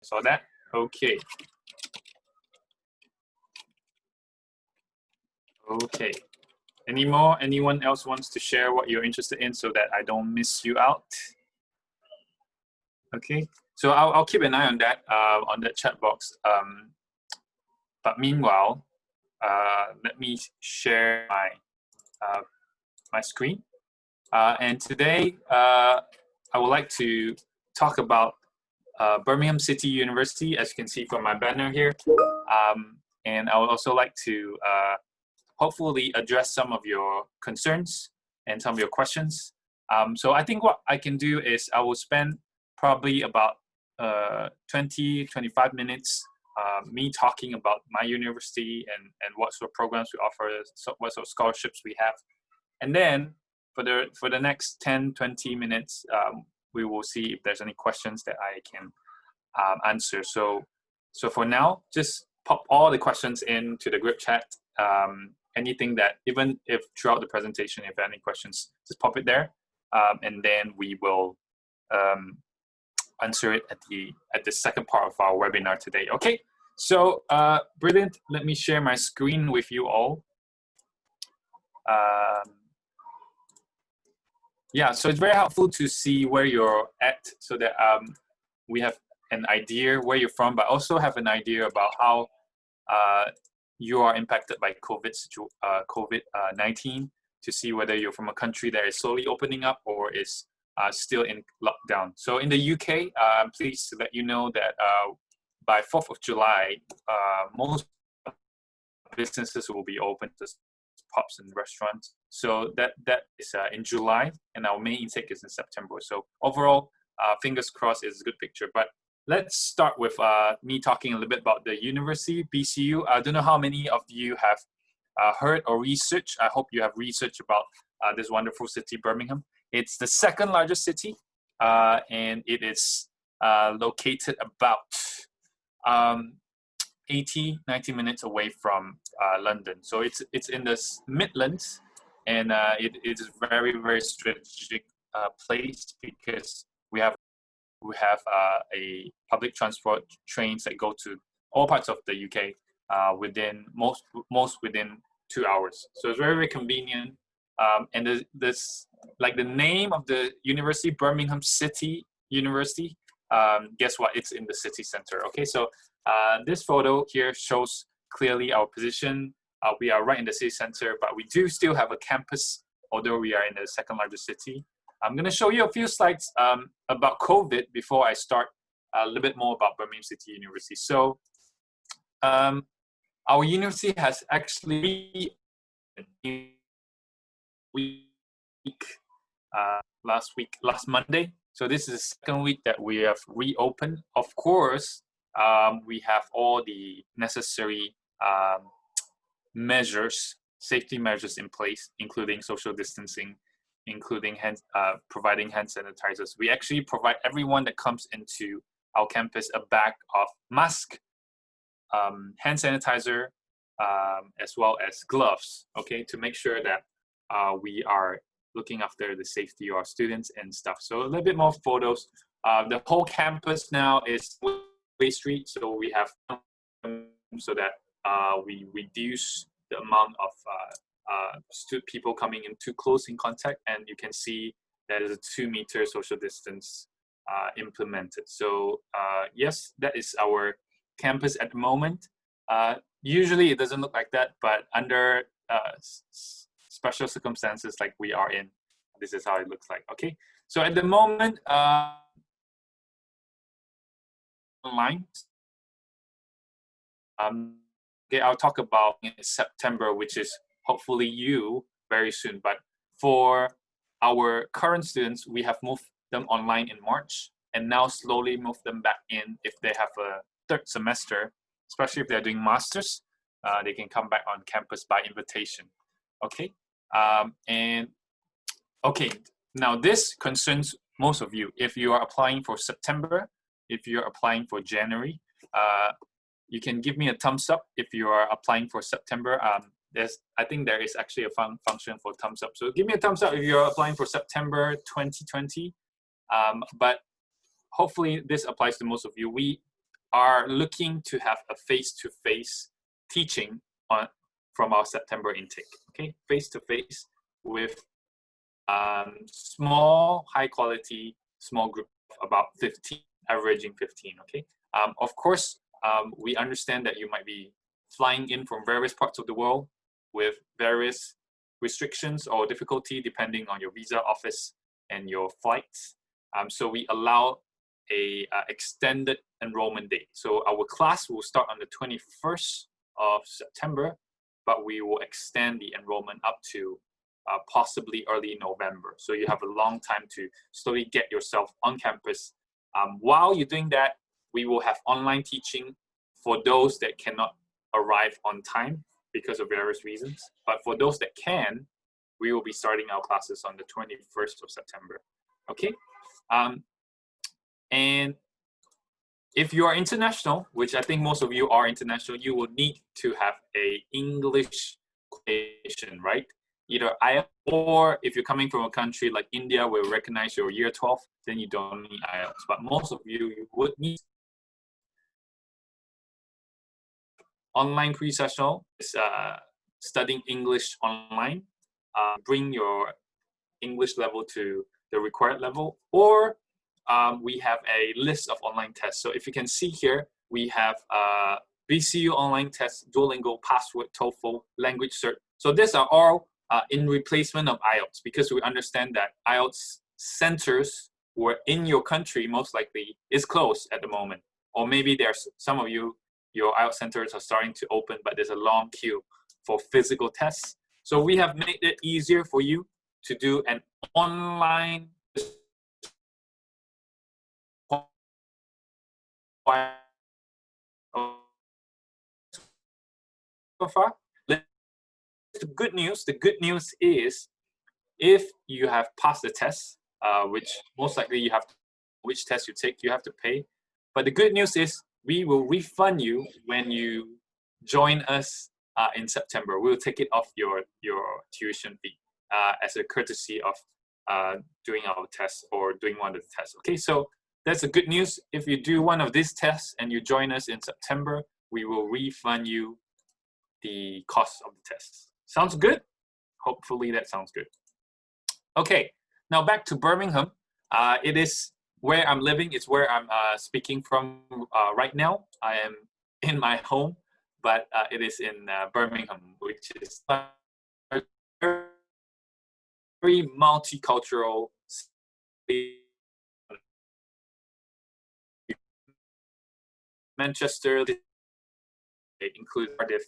Saw that? Okay. Okay. Anyone else wants to share what you're interested in so that I don't miss you out? Okay. So I'll keep an eye on that chat box. But meanwhile, let me share my screen. And today, I would like to talk about Birmingham City University, as you can see from my banner here. And I would also like to hopefully address some of your concerns and some of your questions. So I think what I can do is I will spend probably about 20-25 minutes me talking about my university and what sort of programs we offer, what sort of scholarships we have. And then for the next 10-20 minutes, we will see if there's any questions that I can answer. So for now, just pop all the questions into the group chat. Anything that, even if throughout the presentation, if any questions, just pop it there, and then we will answer it at the second part of our webinar today. Okay, so brilliant. Let me share my screen with you all. Yeah, so it's very helpful to see where you're at, so that we have an idea where you're from, but also have an idea about how you are impacted by COVID-19, to see whether you're from a country that is slowly opening up or is still in lockdown. So in the UK, I'm pleased to let you know that by 4th of July, most businesses will be open, just pubs and restaurants. So that is in July, and our main intake is in September. So overall, fingers crossed, is a good picture. But let's start with me talking a little bit about the university, BCU. I don't know how many of you have heard or researched. I hope you have researched about this wonderful city, Birmingham. It's the second largest city, and it is located about 80-90 minutes away from London. So it's in the Midlands, and it is a very, very strategic place, because we have a public transport trains that go to all parts of the UK within most within 2 hours. So it's very, very convenient. And this, like the name of the university, Birmingham City University, guess what? It's in the city center. Okay, so this photo here shows clearly our position. We are right in the city center, but we do still have a campus, although we are in the second largest city. I'm going to show you a few slides about COVID before I start a little bit more about Birmingham City University. So our university has actually last Monday. So this is the second week that we have reopened. Of course, we have all the necessary safety measures in place, including social distancing, including providing hand sanitizers. We actually provide everyone that comes into our campus a bag of mask, hand sanitizer, as well as gloves, okay, to make sure that we are looking after the safety of our students and stuff. So a little bit more photos. The whole campus now is Way Street, so we have so that we reduce the amount of people coming in too close in contact, and you can see there is a 2-meter social distance implemented. So yes, that is our campus at the moment. Usually it doesn't look like that, but under special circumstances like we are in, this is how it looks like. Okay, so at the moment, online. Okay, I'll talk about in September, which is hopefully you very soon. But for our current students, we have moved them online in March, and now slowly move them back in if they have a third semester, especially if they're doing masters. They can come back on campus by invitation. Okay, and okay, now this concerns most of you. If you are applying for September, if you're applying for January, you can give me a thumbs up if you are applying for September. I think there is actually a function for thumbs up. So give me a thumbs up if you're applying for September 2020. But hopefully this applies to most of you. are looking to have a face-to-face teaching from our September intake. Okay, face-to-face with small, high-quality, small group of about 15, averaging 15. Okay, of course, we understand that you might be flying in from various parts of the world with various restrictions or difficulty depending on your visa office and your flights. So we allow a extended enrollment date. So our class will start on the 21st of September, but we will extend the enrollment up to possibly early November. So you have a long time to slowly get yourself on campus. While you're doing that, we will have online teaching for those that cannot arrive on time because of various reasons. But for those that can, we will be starting our classes on the 21st of September. Okay? And if you are international, which I think most of you are international, you will need to have a English qualification, right? Either IELTS, or if you're coming from a country like India where we recognize your year 12, then you don't need IELTS. But most of you would need online pre-sessional, studying English online, bring your English level to the required level, or we have a list of online tests. So if you can see here, we have BCU online tests, Duolingo, Password, TOEFL, language cert. So these are all in replacement of IELTS, because we understand that IELTS centers who are in your country most likely is closed at the moment. Or maybe there's some of you, your IELTS centers are starting to open, but there's a long queue for physical tests. So we have made it easier for you to do an online so far. The good news is if you have passed the test, which most likely you have to, which test you take, you have to pay. But the good news is we will refund you when you join us in September. We'll take it off your tuition fee as a courtesy of doing our tests or doing one of the tests. Okay, so that's the good news. If you do one of these tests and you join us in September, we will refund you the cost of the test. Sounds good? Hopefully that sounds good. Okay, now back to Birmingham. It is where I'm living. It's where I'm speaking from right now. I am in my home, but it is in Birmingham, which is a very multicultural city. Manchester, it includes Cardiff.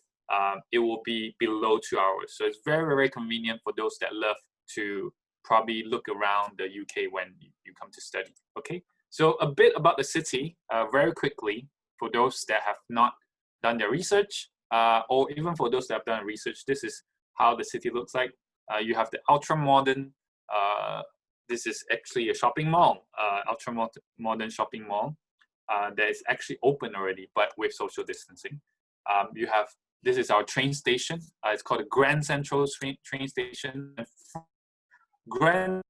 It will be below 2 hours. So it's very, very convenient for those that love to probably look around the UK when you come to study. Okay, so a bit about the city very quickly for those that have not done their research, or even for those that have done research. This is how the city looks like. You have the ultra modern. This is actually a shopping mall, ultra modern shopping mall that is actually open already, but with social distancing. You have, this is our train station. It's called the Grand Central train station. Grand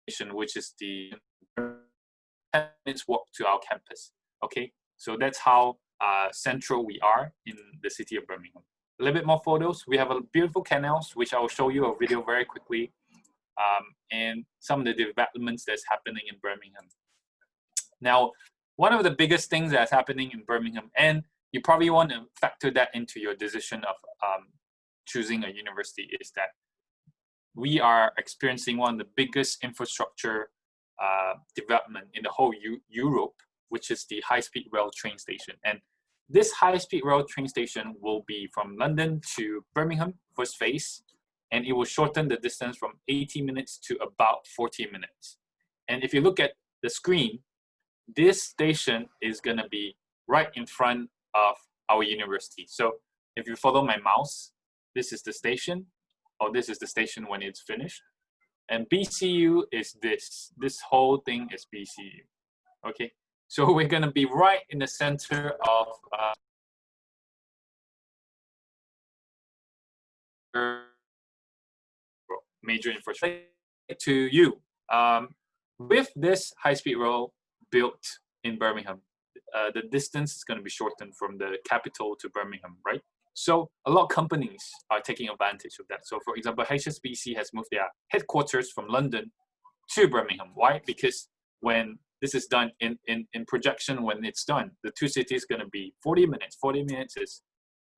Station, which is the 10 minutes walk to our campus. Okay, so that's how central we are in the city of Birmingham. A little bit more photos. We have a beautiful canals, which I will show you a video very quickly, and some of the developments that's happening in Birmingham. Now, one of the biggest things that's happening in Birmingham, and you probably want to factor that into your decision of choosing a university, is that we are experiencing one of the biggest infrastructure development in the whole Europe, which is the high-speed rail train station. And this high-speed rail train station will be from London to Birmingham, first phase, and it will shorten the distance from 80 minutes to about 40 minutes. And if you look at the screen, this station is going to be right in front of our university. So if you follow my mouse, this is the station, or this is the station when it's finished. And BCU is this. This whole thing is BCU. Okay, so we're going to be right in the center of major infrastructure. To you, with this high-speed rail built in Birmingham, the distance is going to be shortened from the capital to Birmingham, right? So a lot of companies are taking advantage of that. So for example, HSBC has moved their headquarters from London to Birmingham. Why? Because when this is done in projection, when it's done, the two cities going to be 40 minutes. 40 minutes is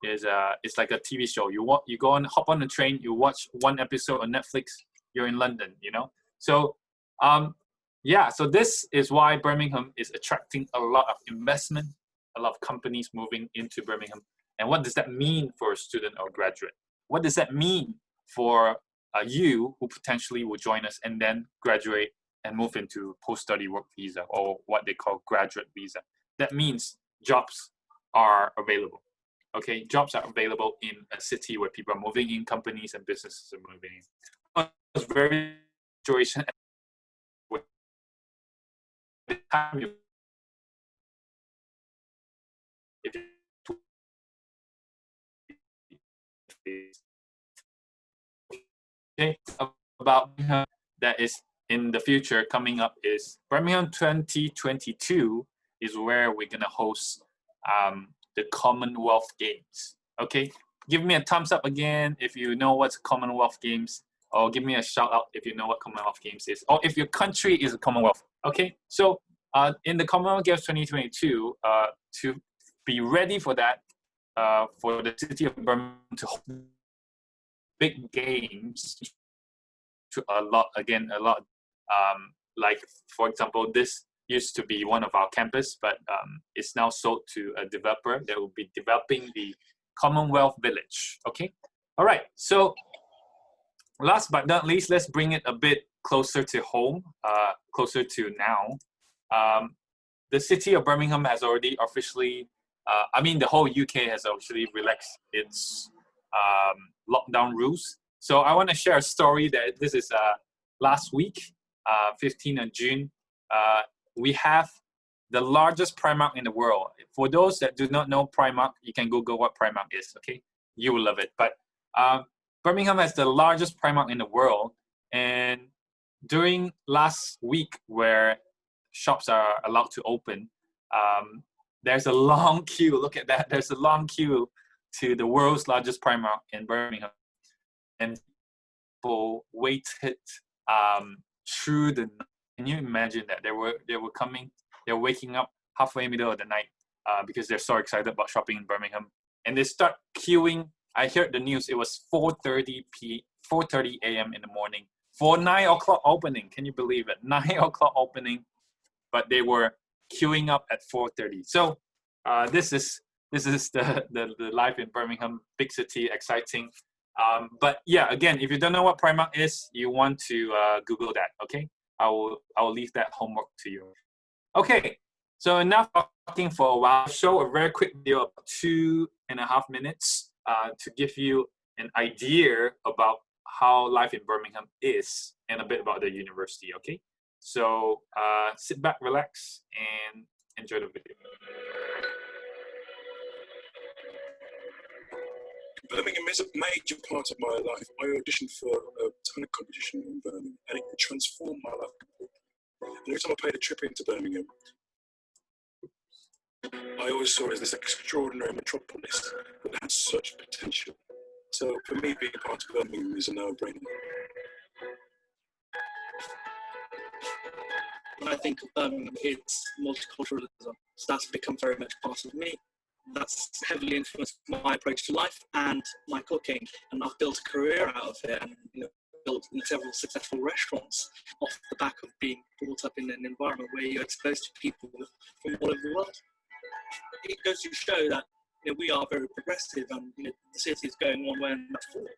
it's like a TV show. You go and hop on the train, you watch one episode on Netflix, you're in London, you know? So yeah, so this is why Birmingham is attracting a lot of investment, a lot of companies moving into Birmingham. And what does that mean for a student or graduate? What does that mean for you who potentially will join us and then graduate and move into post-study work visa, or what they call graduate visa? That means jobs are available. Okay, jobs are available in a city where people are moving in, companies and businesses are moving in. It's very situation. The time you, if okay, about that is in the future coming up is Birmingham 2022 is where we're gonna host the Commonwealth Games. Okay, give me a thumbs up again if you know what's Commonwealth Games, or give me a shout out if you know what Commonwealth Games is, or if your country is a Commonwealth. Okay, so in the Commonwealth Games 2022, to be ready for that, for the city of Birmingham to hold big games, to a lot, like for example, this used to be one of our campus, but it's now sold to a developer that will be developing the Commonwealth Village. Okay, all right, so last but not least, let's bring it a bit closer to home, closer to now. The city of Birmingham has already officially, I mean the whole UK has officially relaxed its lockdown rules. So I want to share a story that this is last week, 15th of June. We have the largest Primark in the world. For those that do not know Primark, you can Google what Primark is, okay? You will love it. But Birmingham has the largest Primark in the world. And during last week where shops are allowed to open, there's a long queue. Look at that. There's a long queue to the world's largest Primark in Birmingham. And people waited through the night. Can you imagine that? They were coming, they're waking up halfway middle of the night because they're so excited about shopping in Birmingham. And they start queuing. I heard the news, it was 4:30 a.m. in the morning for 9 o'clock opening. Can you believe it? 9 o'clock opening, but they were queuing up at 4:30. So this is the life in Birmingham, big city, exciting. But yeah, again, if you don't know what Primark is, you want to Google that, okay? I will leave that homework to you. Okay, so enough talking for a while. I'll show a very quick video of 2.5 minutes to give you an idea about how life in Birmingham is and a bit about the university, okay? So sit back, relax, and enjoy the video. Birmingham is a major part of my life. I auditioned for a ton of competition in Birmingham, and it transformed my life completely. And every time I paid a trip into Birmingham, I always saw it as this extraordinary metropolis that had such potential. So for me, being part of Birmingham is a no-brainer. When I think of Birmingham, it's multiculturalism. So that's become very much part of me. That's heavily influenced my approach to life and my cooking. And I've built a career out of it, and built several successful restaurants off the back of being brought up in an environment where you're exposed to people from all over the world. It goes to show that we are very progressive, and the city is going one way and that's forward.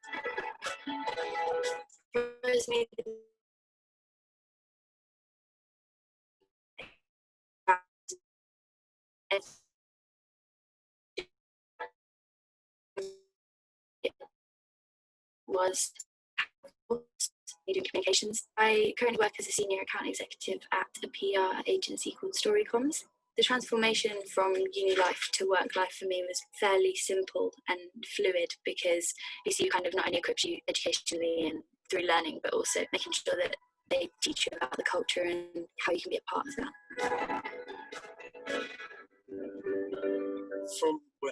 Was media communications. I currently work as a senior account executive at a PR agency called Storycoms. The transformation from uni life to work life for me was fairly simple and fluid, because BCU kind of not only equips you educationally and through learning, but also making sure that they teach you about the culture and how you can be a part of that.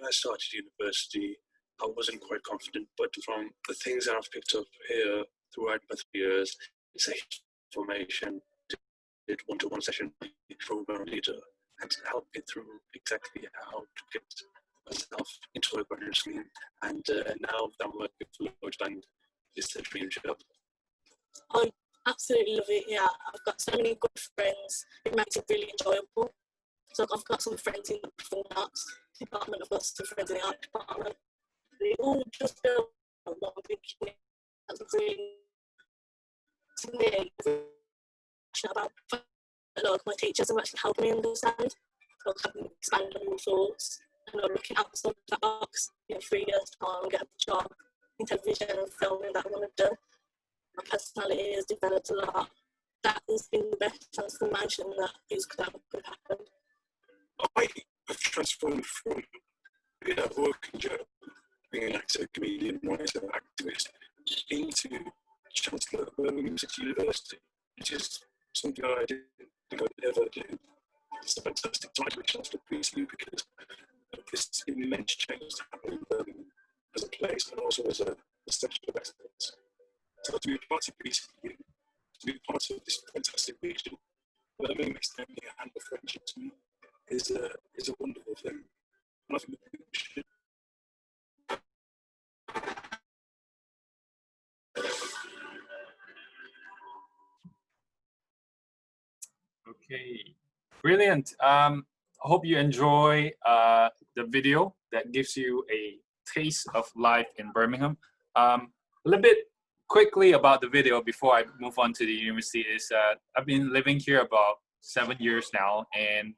when I started university, I wasn't quite confident, but from the things that I've picked up here throughout my 3 years, it's a formation, did one-to-one session with the program leader, and help me through exactly how to get myself into a graduate scheme. And now that I'm working for Lloyd Bank, it's a dream job. I absolutely love it. Yeah, I've got so many good friends. It makes it really enjoyable. So I've got some friends in the performing arts department. I've got some friends in the art department. They all just feel one big community. That's really, to me, passionate about. A lot of my teachers have actually helped me understand, or helped me expand on my thoughts, and I'm looking outside the box in 3 years' time, get a job in television and filming that I want to do. My personality has developed a lot. That has been the best transformation that could happen. I have transformed from being a working job, being an actor, comedian, writer, activist, into Chancellor of Birmingham City University, which is something I didn't think I'd ever do. It's a fantastic title to be Chancellor of BCU because of this immense change that's happening in Birmingham as a place and also as a centre of excellence. So to be part of BCU, to be part of this fantastic region, Birmingham extending a hand of friendship to me is a wonderful thing. And I think we should. Okay, brilliant. I hope you enjoy the video that gives you a taste of life in Birmingham. A little bit quickly about the video before I move on to the university is I've been living here about 7 years now, and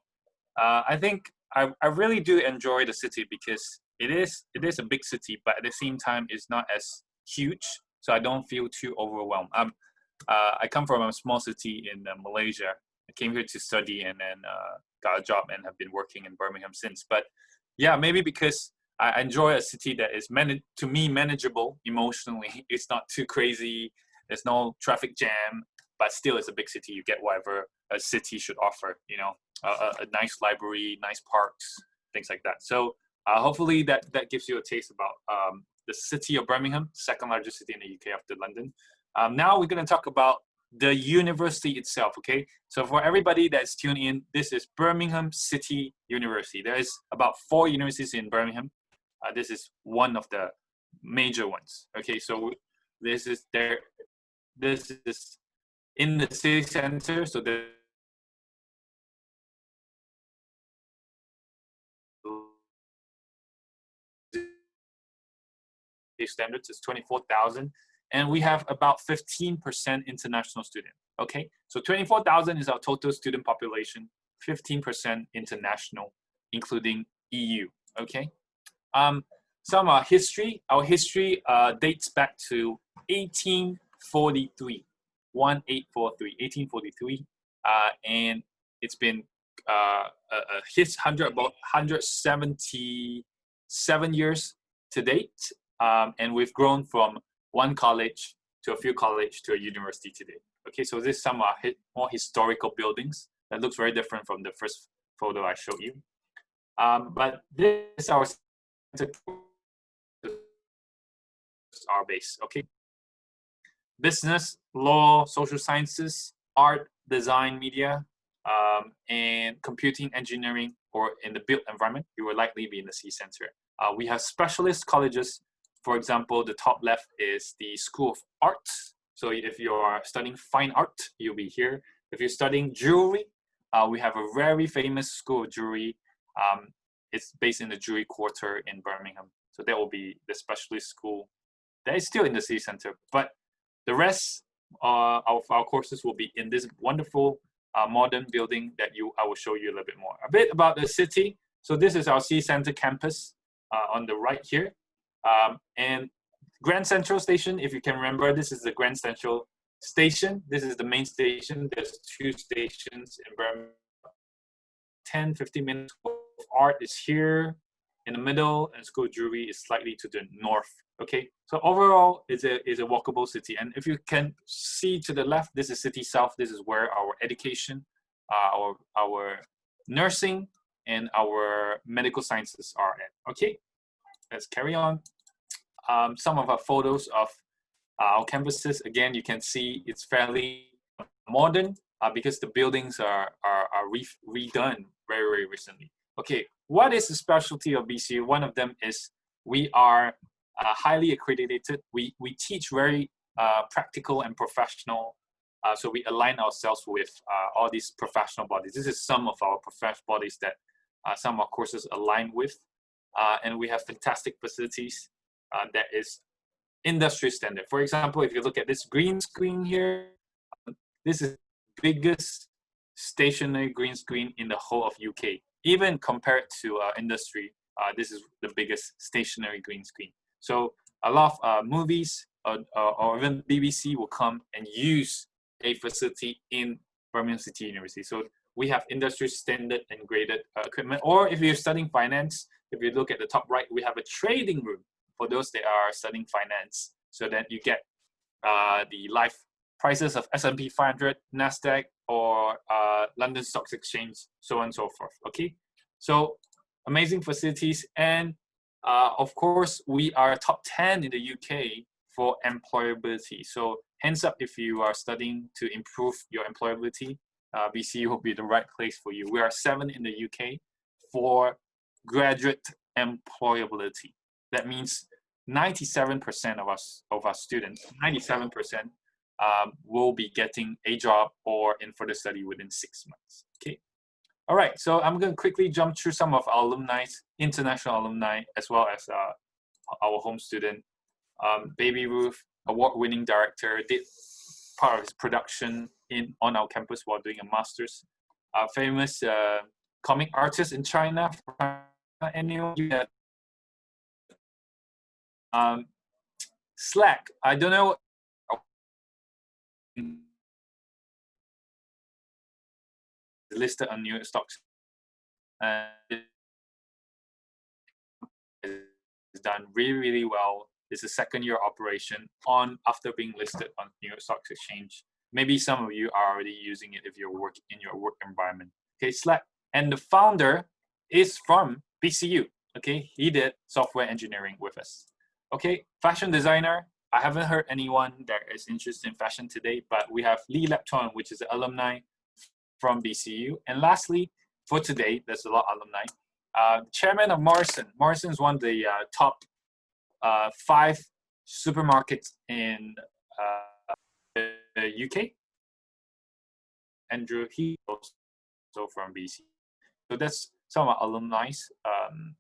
I think I really do enjoy the city because it is a big city, but at the same time it's not as huge, so I don't feel too overwhelmed. I come from a small city in Malaysia. I came here to study and then got a job and have been working in Birmingham since. But yeah, maybe because I enjoy a city that is to me manageable emotionally. It's not too crazy. There's no traffic jam, but still it's a big city. You get whatever a city should offer, you know, a nice library, nice parks, things like that. So hopefully that gives you a taste about the city of Birmingham, second largest city in the UK after London. Now we're going to talk about the university itself, okay? So for everybody that's tuning in, this is Birmingham City University. There is about 4 universities in Birmingham. This is one of the major ones, okay? So this is in the city center, so the standards is 24,000, and we have about 15% international student. Okay, so 24,000 is our total student population, 15% international, including EU. Okay, some history. Our history dates back to 1843, 1843, and it's been about 177 years to date. And we've grown from one college to a few colleges to a university today. Okay, so this is some more historical buildings that looks very different from the first photo I showed you. But this is our base. Okay, business, law, social sciences, art, design, media, and computing, engineering, or in the built environment, you will likely be in the C Center. We have specialist colleges. For example, the top left is the School of Art. So if you are studying fine art, you'll be here. If you're studying jewelry, we have a very famous School of Jewelry. It's based in the Jewelry Quarter in Birmingham. So that will be the specialist school that is still in the city center. But the rest of our courses will be in this wonderful modern building that I will show you a little bit more. A bit about the city. So this is our city center campus on the right here. And Grand Central Station, if you can remember, this is the Grand Central Station. This is the main station. There's 2 stations in Birmingham. 10-15 minutes of art is here in the middle, and School of Jewelry is slightly to the north. Okay, so overall, it's a walkable city. And if you can see to the left, this is City South. This is where our education, our nursing, and our medical sciences are at. Okay, let's carry on. Some of our photos of our campuses. Again, you can see it's fairly modern because the buildings are redone very recently. Okay, what is the specialty of BCU? One of them is we are highly accredited. We teach very practical and professional. So we align ourselves with all these professional bodies. This is some of our professional bodies that some of our courses align with. And we have fantastic facilities that is industry standard. For example, if you look at this green screen here, this is the biggest stationary green screen in the whole of UK. Even compared to industry, this is the biggest stationary green screen. So a lot of movies or even BBC will come and use a facility in Birmingham City University. So we have industry standard and graded equipment. Or if you're studying finance, if you look at the top right, we have a trading room for those that are studying finance, so that you get the live prices of S&P 500, NASDAQ, or London Stock Exchange, so on and so forth. Okay, so amazing facilities, and of course we are top 10 in the UK for employability. So hands up if you are studying to improve your employability, BCU will be the right place for you. We are 7 in the UK for graduate employability. That means 97% of our students, 97% will be getting a job or in further study within 6 months. Okay. All right. So I'm going to quickly jump through some of our alumni, international alumni, as well as our home student. Baby Ruth, award-winning director, did part of his production on our campus while doing a master's. Famous comic artist in China. Slack, I don't know. Listed on New York stocks. It's done really well. It's a second-year operation after being listed on New York Stock Exchange. Maybe some of you are already using it if you're in your work environment. Okay, Slack, and the founder is from BCU. Okay, he did software engineering with us. Okay, fashion designer. I haven't heard anyone that is interested in fashion today, but we have Lee Lepton, which is an alumni from BCU. And lastly, for today, there's a lot of alumni. Chairman of Morrison. Morrison is one of the top 5 supermarkets in the UK. Andrew, he also from BCU. So that's some of our alumni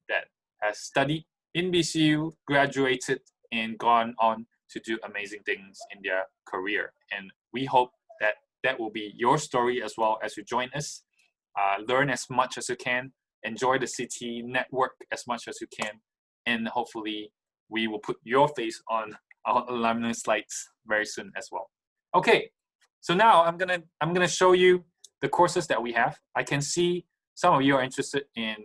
that has studied in BCU, graduated, and gone on to do amazing things in their career. And we hope that that will be your story as well as you join us. Learn as much as you can, enjoy the city, network as much as you can, and hopefully we will put your face on our alumni slides very soon as well. Okay, so now I'm gonna show you the courses that we have. I can see some of you are interested in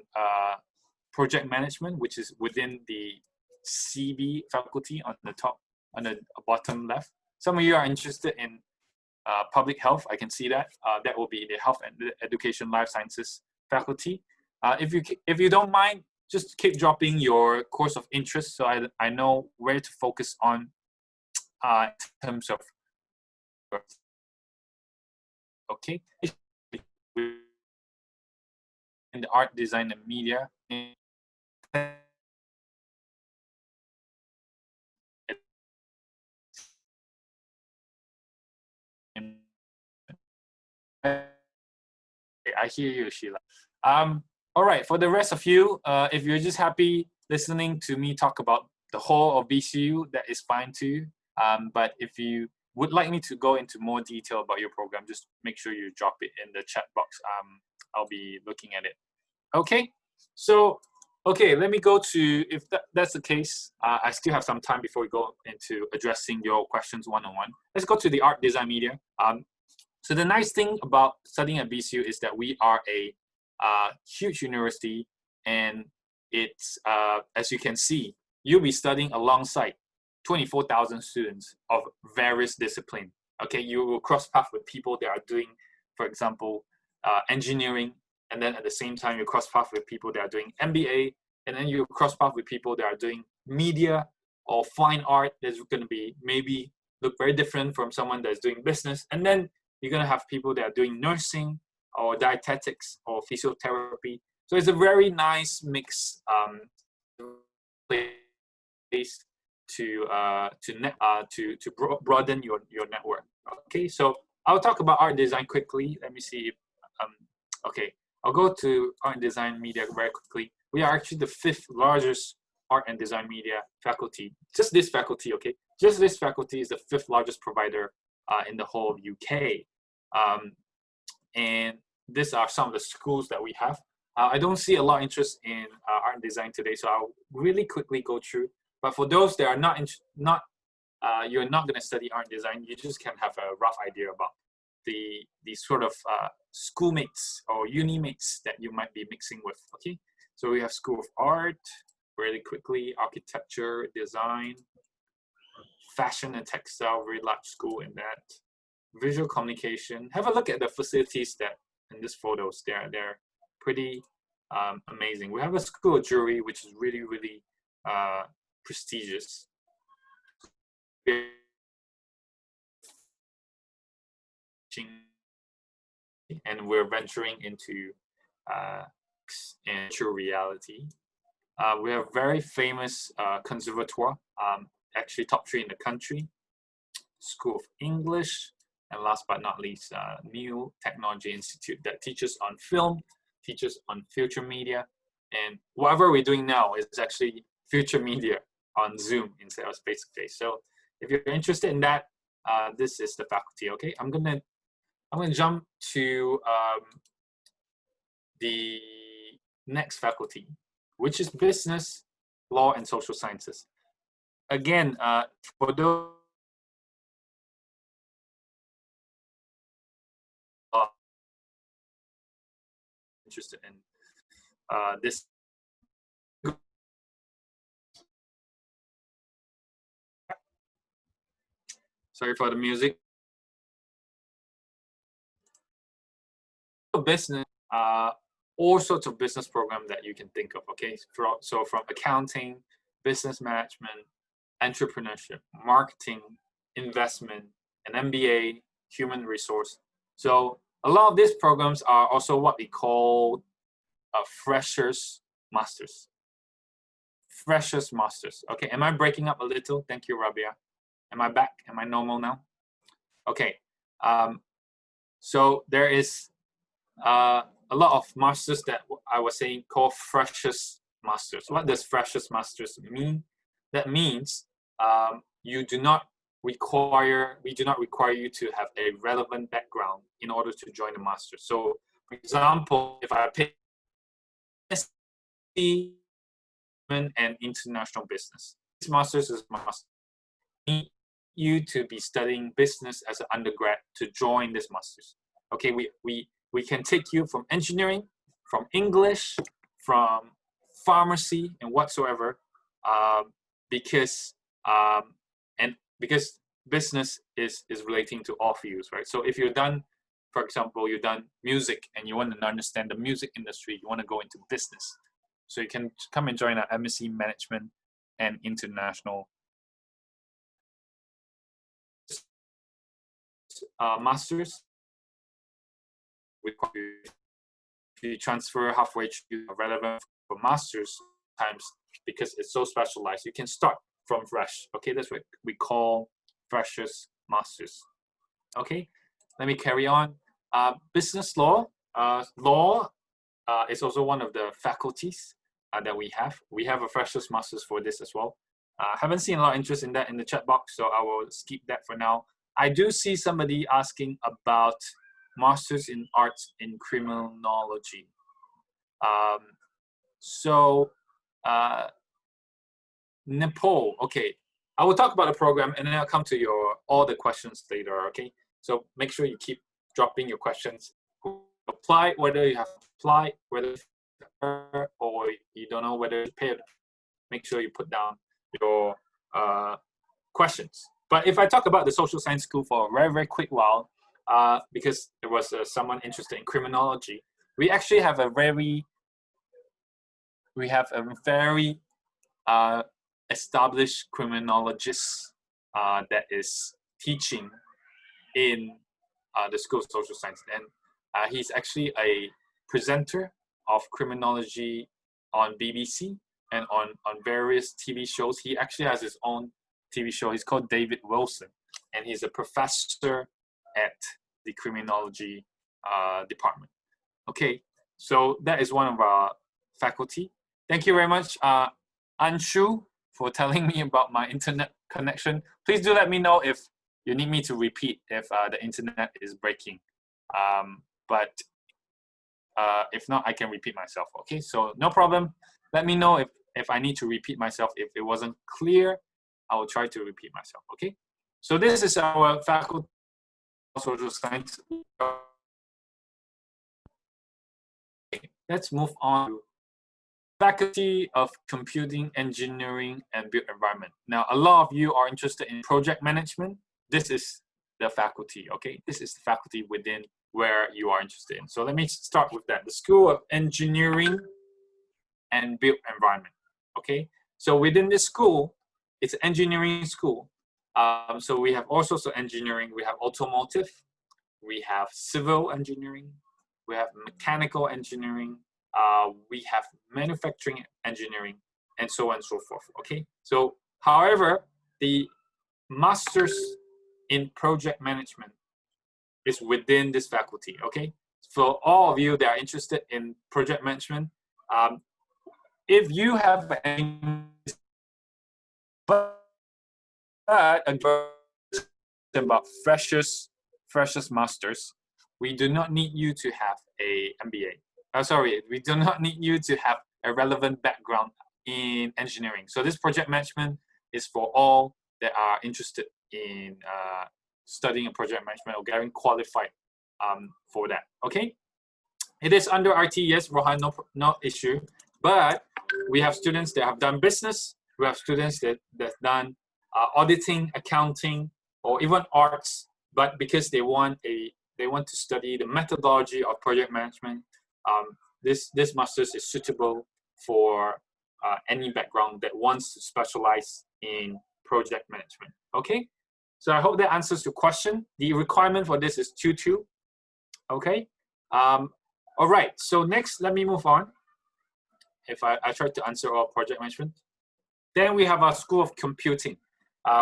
project management, which is within the CB faculty on the bottom left. Some of you are interested in public health. I can see that. That will be the health and education life sciences faculty. If you don't mind, just keep dropping your course of interest so I know where to focus on in terms of. Okay. In the art, design, and media. I hear you, Sheila. All right, for the rest of you, if you're just happy listening to me talk about the whole of BCU, that is fine too. But if you would like me to go into more detail about your program, just make sure you drop it in the chat box. I'll be looking at it. Okay, so, okay, let me go to, if that's the case, I still have some time before we go into addressing your questions one-on-one. Let's go to the art, design, media. So the nice thing about studying at BCU is that we are a huge university, and it's, as you can see, you'll be studying alongside 24,000 students of various disciplines. Okay, you will cross paths with people that are doing, for example, engineering, and then at the same time you cross path with people that are doing MBA, and then you cross path with people that are doing media or fine art. That's going to be maybe look very different from someone that's doing business. And then you're going to have people that are doing nursing or dietetics or physiotherapy. So it's a very nice mix place to broaden your network. Okay, so I'll talk about art design quickly. Let me see if, okay, I'll go to art and design media very quickly. We are actually the 5th largest art and design media faculty. Just this faculty, okay? Just this faculty is the 5th largest provider in the whole of UK. And these are some of the schools that we have. I don't see a lot of interest in art and design today, so I'll really quickly go through. But for those that are you're not going to study art and design, you just can have a rough idea about the sort of schoolmates or uni mates that you might be mixing with. Okay, so we have School of Art, really quickly, architecture, design, fashion and textile, very large school in that. Visual communication. Have a look at the facilities that in these photos. They're pretty amazing. We have a School of Jewelry, which is really, really prestigious. And we're venturing into virtual reality. We have very famous conservatoire, actually top 3 in the country. School of English, and last but not least, New Technology Institute that teaches on film, teaches on future media, and whatever we're doing now is actually future media on Zoom instead of face-to-face. So if you're interested in that, this is the faculty. Okay, I'm gonna jump to the next faculty, which is Business, Law, and Social Sciences. Again, for those interested in this, sorry for the music. Business, all sorts of business programs that you can think of. Okay, so from accounting, business management, entrepreneurship, marketing, investment, an MBA, human resource. So a lot of these programs are also what we call freshers masters. Freshers masters. Okay, am I breaking up a little? Thank you, Rabia. Am I back? Am I normal now? Okay. So there is a lot of masters that I was saying called freshers masters. What does freshers masters mean? That means we do not require you to have a relevant background in order to join the master. So, for example, if I pick and international business, this master's is must need you to be studying business as an undergrad to join this master's. Okay, we can take you from engineering, from English, from pharmacy, and whatsoever, because business is relating to all fields, right? So if you're done, for example, you've done music and you want to understand the music industry, you want to go into business, so you can come and join our MSc Management and International Masters. If you transfer halfway through relevant for masters times, because it's so specialized, you can start from fresh. Okay, that's what we call freshers masters. Okay, let me carry on. Business law. Law is also one of the faculties that we have. We have a freshers masters for this as well. Haven't seen a lot of interest in that in the chat box, so I will skip that for now. I do see somebody asking about Masters in Arts in Criminology. Nepal, okay. I will talk about the program and then I'll come to all the questions later, okay? So make sure you keep dropping your questions. Apply, whether you have applied, whether or you don't know whether to pay. Make sure you put down your questions. But if I talk about the social science school for a very, very quick while, because there was someone interested in criminology, we actually have a very established criminologist that is teaching in the School of Social Science, and he's actually a presenter of criminology on BBC and on various TV shows. He actually has his own TV show. He's called David Wilson, and he's a professor at the criminology department. Okay, so that is one of our faculty. Thank you very much, Anshu, for telling me about my internet connection. Please do let me know if you need me to repeat if the internet is breaking. But if not, I can repeat myself. Okay, so no problem. Let me know if I need to repeat myself. If it wasn't clear, I will try to repeat myself. Okay, so this is our faculty of social science. Okay, let's move on to Faculty of Computing, Engineering, and Built Environment. Now, a lot of you are interested in project management. This is the faculty, okay? This is the faculty within where you are interested in. So let me start with that. The School of Engineering and Built Environment, okay? So within this school, it's an engineering school. So we have all sorts of engineering. We have automotive, we have civil engineering, we have mechanical engineering, we have manufacturing engineering, and so on and so forth, okay? So, however, the master's in project management is within this faculty, okay? For all of you that are interested in project management, if you have about freshers masters, we do not need you to have a MBA. Sorry, we do not need you to have a relevant background in engineering. So this project management is for all that are interested in studying a project management or getting qualified for that, okay? It is under RT, yes, Rohan, no issue. But we have students that have done business, we have students that done auditing, accounting, or even arts, but because they want to study the methodology of project management, this master's is suitable for any background that wants to specialize in project management. Okay, so I hope that answers your question. The requirement for this is 2-2. Okay, all right. So next, let me move on. If I try to answer all project management, then we have our School of Computing,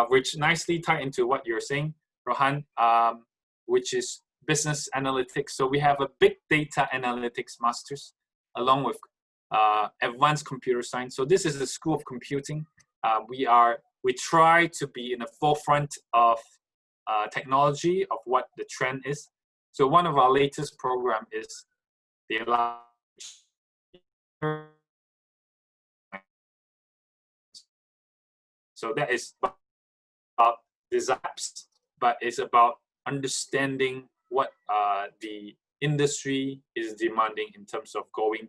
which nicely tie into what you're saying, Rohan, which is business analytics. So we have a big data analytics masters along with advanced computer science. So this is the School of Computing. We try to be in the forefront of technology, of what the trend is. So one of our latest program is the so that is about designs, but it's about understanding what the industry is demanding in terms of going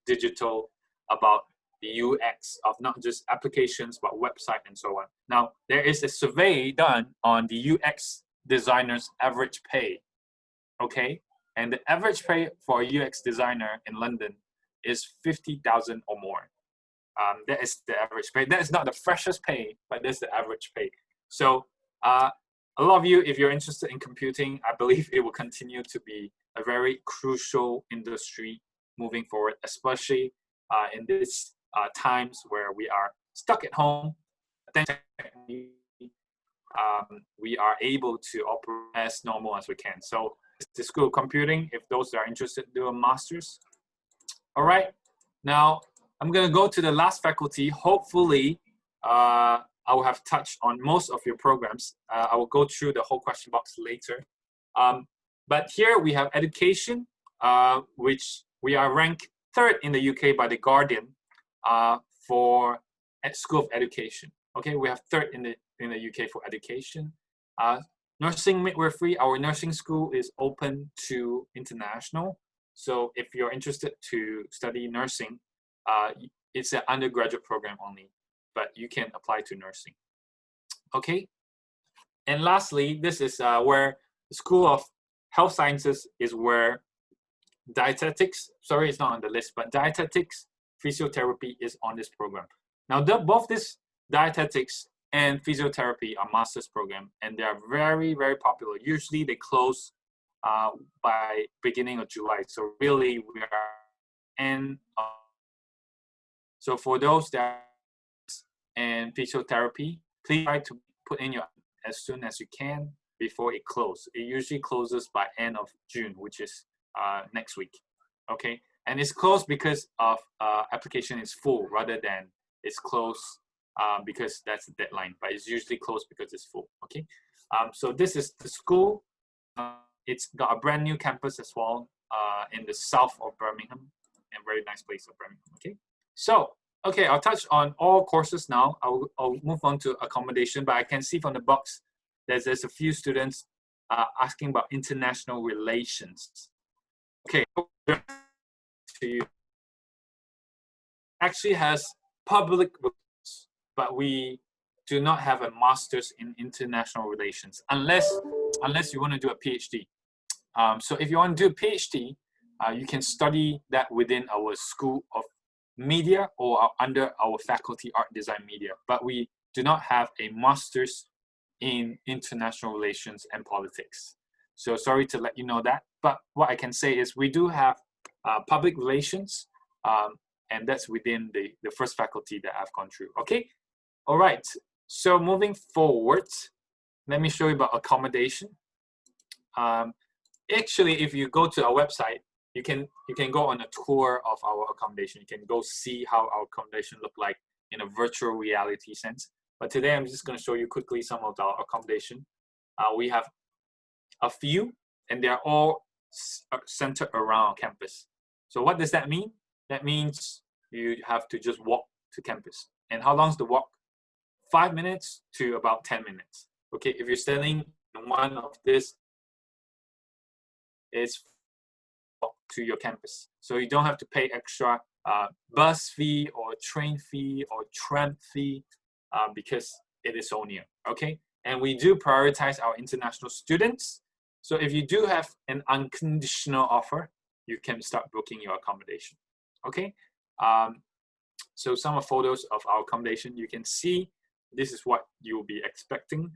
digital, about the UX of not just applications, but website and so on. Now, there is a survey done on the UX designer's average pay, okay? And the average pay for a UX designer in London is 50,000 or more. That is the average pay. That is not the freshest pay, but that's the average pay. So a lot of you, if you're interested in computing, I believe it will continue to be a very crucial industry moving forward, especially in these times where we are stuck at home. We are able to operate as normal as we can. So the School of Computing, if those that are interested, do a master's. All right, now I'm going to go to the last faculty. Hopefully, I will have touched on most of your programs. I will go through the whole question box later. But here we have education, which we are ranked 3rd in the UK by The Guardian for School of Education. Okay, we have 3rd in the UK for education. Nursing midwifery, our nursing school is open to international. So if you're interested to study nursing, it's an undergraduate program only, but you can apply to nursing. Okay, and lastly, this is where the School of Health Sciences is where dietetics, sorry, it's not on the list, but dietetics, physiotherapy is on this program. Now, both this dietetics and physiotherapy are master's program, and they are very, very popular. Usually they close by beginning of July. So really we are in. So for those that and physiotherapy, please try to put in your as soon as you can before it closes. It usually closes by end of June, which is next week. Okay, and it's closed because of application is full rather than it's closed because that's the deadline. But it's usually closed because it's full. Okay, so this is the school. It's got a brand new campus as well in the south of Birmingham, and very nice place of Birmingham. Okay, so okay, I'll touch on all courses now. I'll move on to accommodation, but I can see from the box there's a few students asking about international relations. Okay, to you. Actually has public relations, but we do not have a master's in international relations unless you want to do a PhD. So if you want to do a PhD, you can study that within our School of Media or under our faculty Art Design Media, but we do not have a master's in international relations and politics. So sorry to let you know that, but what I can say is we do have public relations, and that's within the first faculty that I've gone through. Okay, all right, so moving forward, let me show you about accommodation. Actually, if you go to our website, you can go on a tour of our accommodation. You can go see how our accommodation look like in a virtual reality sense. But today I'm just going to show you quickly some of our accommodation. We have a few, and they're all centered around our campus. So what does that mean? That means you have to just walk to campus. And how long is the walk? 5 minutes to about 10 minutes. Okay, if you're staying in one of this, it's to your campus. So you don't have to pay extra bus fee or train fee or tram fee because it is so near, okay? And we do prioritize our international students. So if you do have an unconditional offer, you can start booking your accommodation, okay? So some of photos of our accommodation, you can see this is what you will be expecting.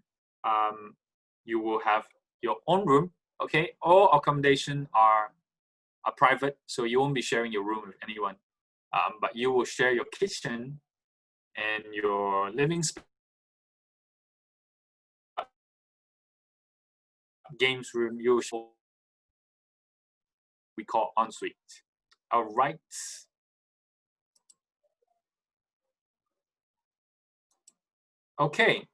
You will have your own room, okay? All accommodation are private, so you won't be sharing your room with anyone, but you will share your kitchen and your living space, games room. We call ensuite. All right. Okay,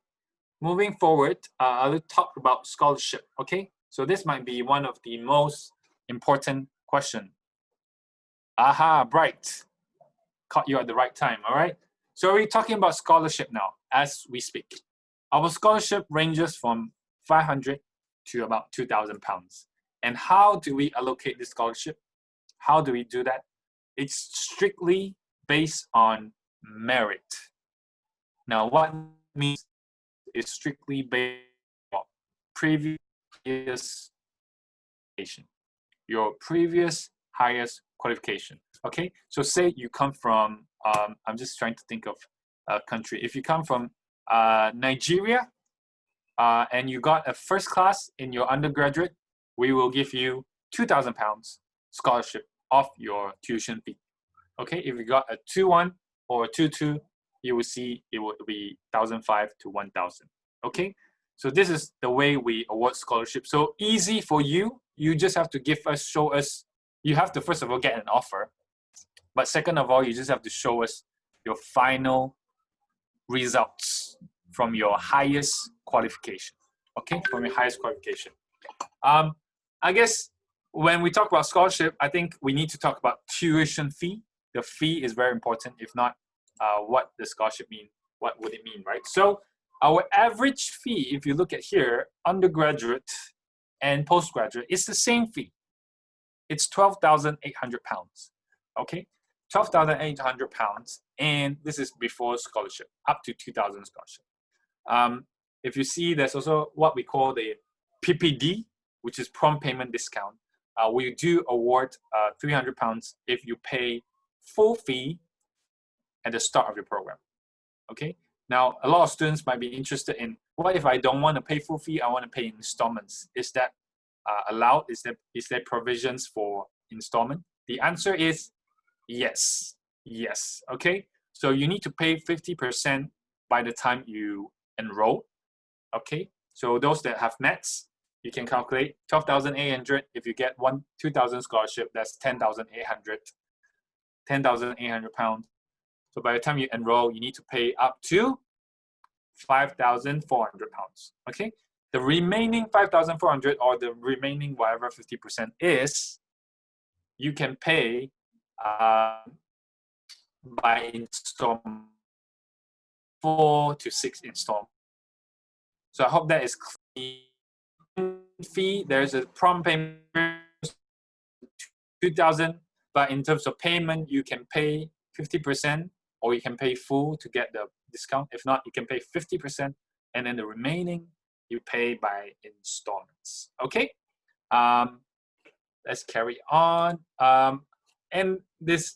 moving forward, I'll talk about scholarship. Okay, so this might be one of the most important question. Aha, bright. Caught you at the right time, all right? So we're talking about scholarship now as we speak. Our scholarship ranges from 500 to about 2,000 pounds. And how do we allocate this scholarship? How do we do that? It's strictly based on merit. Now, what means it's strictly based on previous qualification. Your previous highest qualification. Okay, so say you come from, I'm just trying to think of a country. If you come from Nigeria and you got a first class in your undergraduate, we will give you 2,000 pounds scholarship off your tuition fee. Okay, if you got a 2-1 or a 2-2, you will see it will be 1,500 to 1,000. Okay, so this is the way we award scholarship. So easy for you. You just have to show us. You have to first of all get an offer, but second of all, you just have to show us your final results from your highest qualification. Okay, from your highest qualification. I guess when we talk about scholarship, I think we need to talk about tuition fee. The fee is very important. If not, what the scholarship mean? What would it mean, right? So our average fee, if you look at here, undergraduate and postgraduate, it's the same fee. It's 12,800 pounds. Okay, 12,800 pounds, and this is before scholarship, up to 2,000 scholarship. If you see, there's also what we call the PPD, which is prompt payment discount. we do award £300 if you pay full fee at the start of your program. Okay. Now, a lot of students might be interested in, what if I don't want to pay full fee? I want to pay in installments. Is that allowed? Is there provisions for installment? The answer is yes. Yes. Okay. So you need to pay 50% by the time you enroll. Okay. So those that have maths, you can calculate 12,800. If you get 2,000 scholarship, that's 10,800. 10,800 pounds. So by the time you enroll, you need to pay up to 5,400 pounds. Okay. The remaining 5,400 or the remaining whatever 50% is, you can pay by installment, 4 to 6 installments. So I hope that is clear. Fee, there's a prompt payment 2,000, but in terms of payment, you can pay 50% or you can pay full to get the discount. If not, you can pay 50% and then the remaining you pay by installments. Okay. Let's carry on. And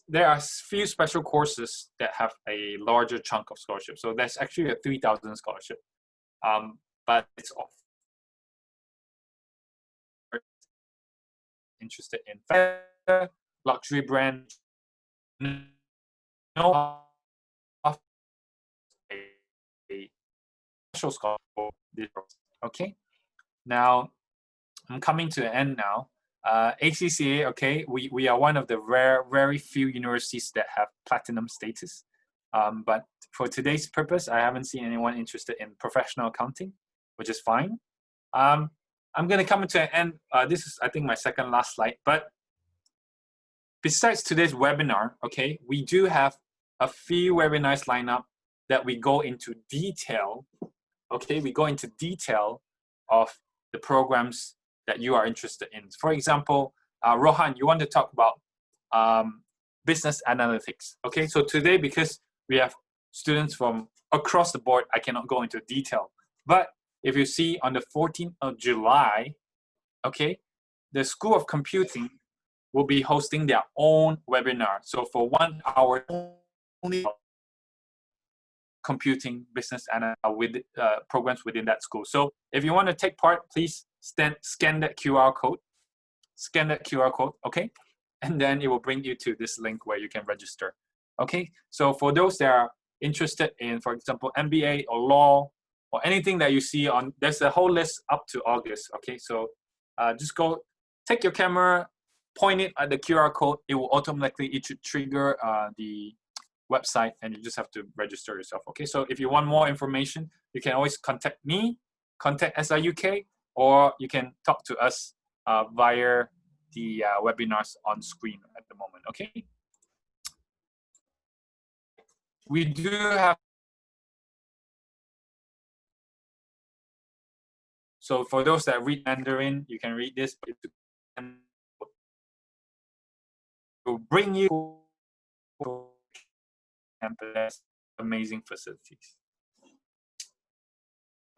there are few special courses that have a larger chunk of scholarship. So that's actually a 3,000 scholarship. But it's off. Interested in luxury brand, no a special scholarship. Okay. Now I'm coming to the end now. ACCA, okay, we are one of the very few universities that have platinum status. But for today's purpose, I haven't seen anyone interested in professional accounting, which is fine. I'm going to come to an end. This is, I think, my second last slide. But besides today's webinar, okay, we do have a few webinars lined up that we go into detail. Okay, we go into detail of the programs that you are interested in. For example, Rohan, you want to talk about business analytics. Okay, so today, because we have students from across the board, I cannot go into detail. But if you see on the 14th of July, okay, the School of Computing will be hosting their own webinar. So for 1 hour, only computing business and with programs within that school. So if you want to take part, please scan that QR code. Scan that QR code, okay? And then it will bring you to this link where you can register. Okay, so for those that are interested in, for example, MBA or law, or anything that you see on, there's a whole list up to August. Okay, so just go, take your camera, point it at the QR code. It will automatically, it should trigger the website and you just have to register yourself. Okay, so if you want more information, you can always contact me, contact SIUK, or you can talk to us via the webinars on screen at the moment. Okay, we do have. So for those that read Mandarin, you can read this. It will bring you to campus, amazing facilities.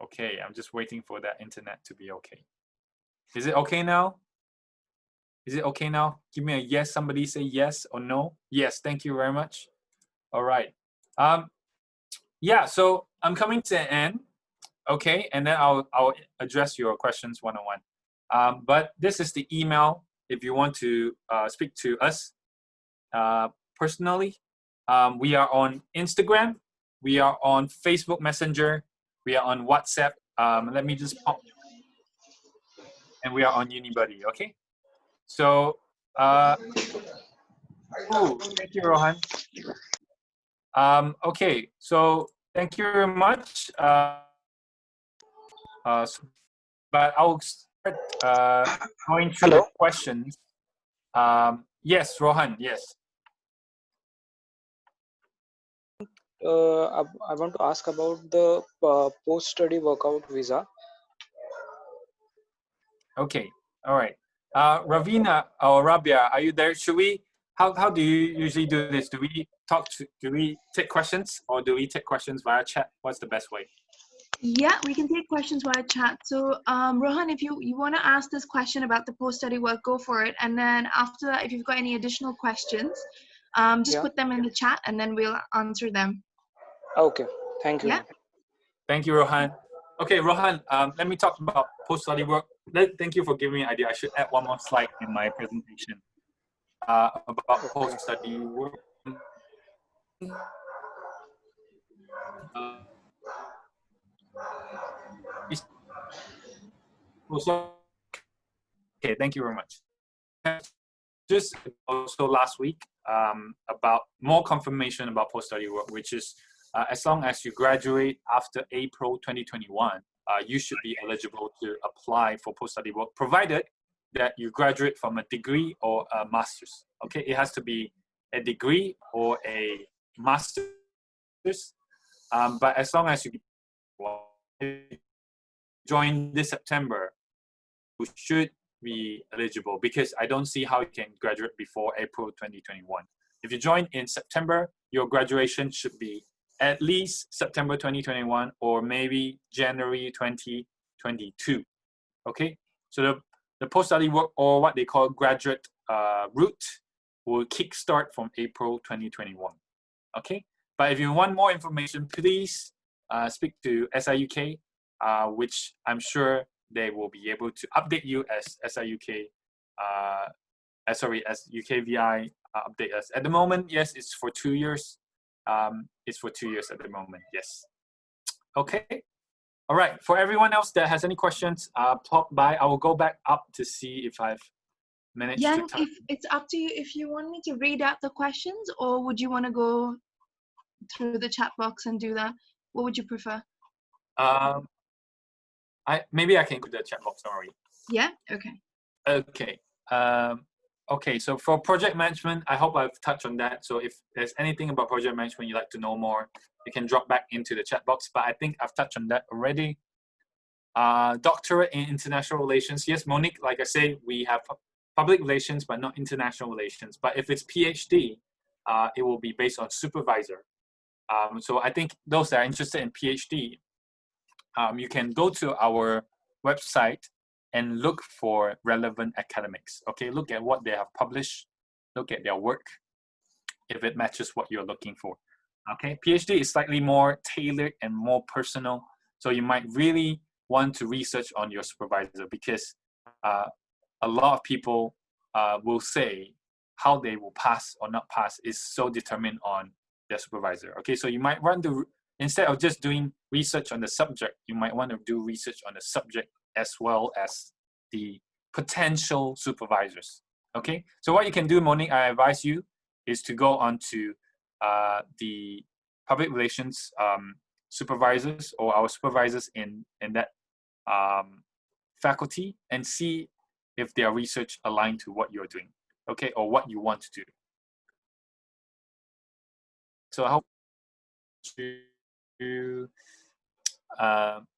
Okay, I'm just waiting for that internet to be okay. Is it okay now? Is it okay now? Give me a yes. Somebody say yes or no. Yes, thank you very much. All right. Yeah, so I'm coming to an end. Okay, and then I'll address your questions one-on-one. But this is the email if you want to speak to us personally. We are on Instagram. We are on Facebook Messenger. We are on WhatsApp. Let me just pop. And we are on Unibuddy, okay? So, oh, thank you, Rohan. Okay, so thank you very much. But I'll start going through the questions. Yes, Rohan, yes. I want to ask about the post-study workout visa. Okay, all right. Ravina or Rabia, are you there? Should we, how do you usually do this? Do we take questions or do we take questions via chat? What's the best way? Yeah, we can take questions via chat. So, Rohan, if you want to ask this question about the post-study work, go for it. And then after that, if you've got any additional questions, just Yeah. put them in the chat and then we'll answer them. Okay. Thank you, Yeah. ma'am. Thank you, Rohan. Okay, Rohan, let me talk about post-study work. Thank you for giving me an idea. I should add one more slide in my presentation about Okay. post-study work. Okay, thank you very much. Just also last week about more confirmation about post-study work, which is as long as you graduate after April 2021, you should be eligible to apply for post-study work, provided that you graduate from a degree or a master's. Okay, it has to be a degree or a master's, but as long as you join this September, you should be eligible, because I don't see how you can graduate before April 2021. If you join in September, your graduation should be at least September 2021 or maybe January 2022. Okay, so the post-study work, or what they call graduate route, will kickstart from April 2021. Okay, but if you want more information, please speak to SIUK, which I'm sure they will be able to update you as SIUK, as UKVI update us. At the moment, yes, it's for 2 years. It's for 2 years at the moment, yes. Okay, all right. For everyone else that has any questions, pop by. I will go back up to see if I've managed to Yang, type. if it's up to you, if you want me to read out the questions, or would you want to go through the chat box and do that? What would you prefer? Maybe I can go to the chat box, don't worry. Yeah. Okay. Okay. Okay, so for project management, I hope I've touched on that. So if there's anything about project management you'd like to know more, you can drop back into the chat box, but I think I've touched on that already. Doctorate in international relations. Yes, Monique, like I say, we have public relations, but not international relations. But if it's PhD, it will be based on supervisor. So I think those that are interested in PhD, you can go to our website and look for relevant academics. Okay, look at what they have published, look at their work, if it matches what you're looking for. Okay, PhD is slightly more tailored and more personal, so you might really want to research on your supervisor, because a lot of people will say how they will pass or not pass is so determined on their supervisor. Okay, so you might want to, instead of just doing research on the subject, you might want to do research on the subject as well as the potential supervisors. Okay, so what you can do, Monique, I advise you, is to go on to the public relations supervisors or our supervisors in that faculty, and see if their research aligned to what you're doing, okay, or what you want to do. So how to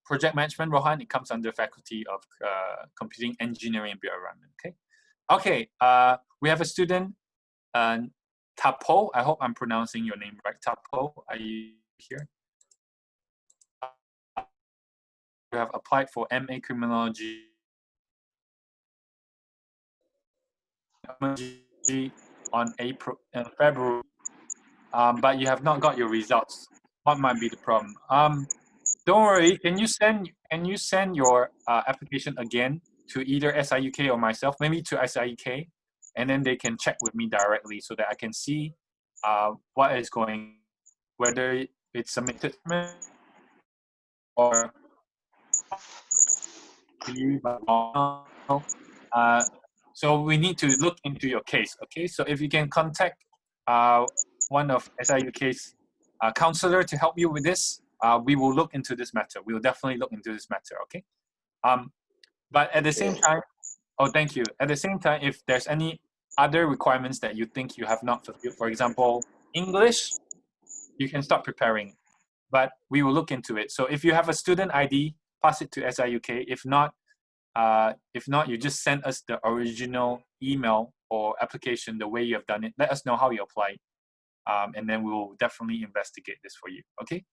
project management, Rohan, it comes under faculty of computing engineering and environment. Okay, okay. We have a student, Tapo. I hope I'm pronouncing your name right. Tapo, are you here? You have applied for MA Criminology on February, but you have not got your results. What might be the problem? Don't worry. Can you send your application again to either SIUK or myself? Maybe to SIUK, and then they can check with me directly so that I can see what is going, whether it's submitted or so we need to look into your case. Okay, so if you can contact one of SIUK's counselor to help you with this, we will look into this matter. We will definitely look into this matter. Okay, but at the same time, oh, thank you. At the same time, if there's any other requirements that you think you have not fulfilled, for example, English, you can start preparing, but we will look into it. So if you have a student ID, pass it to SIUK. If not, you just send us the original email or application the way you have done it. Let us know how you applied, and then we will definitely investigate this for you. Okay,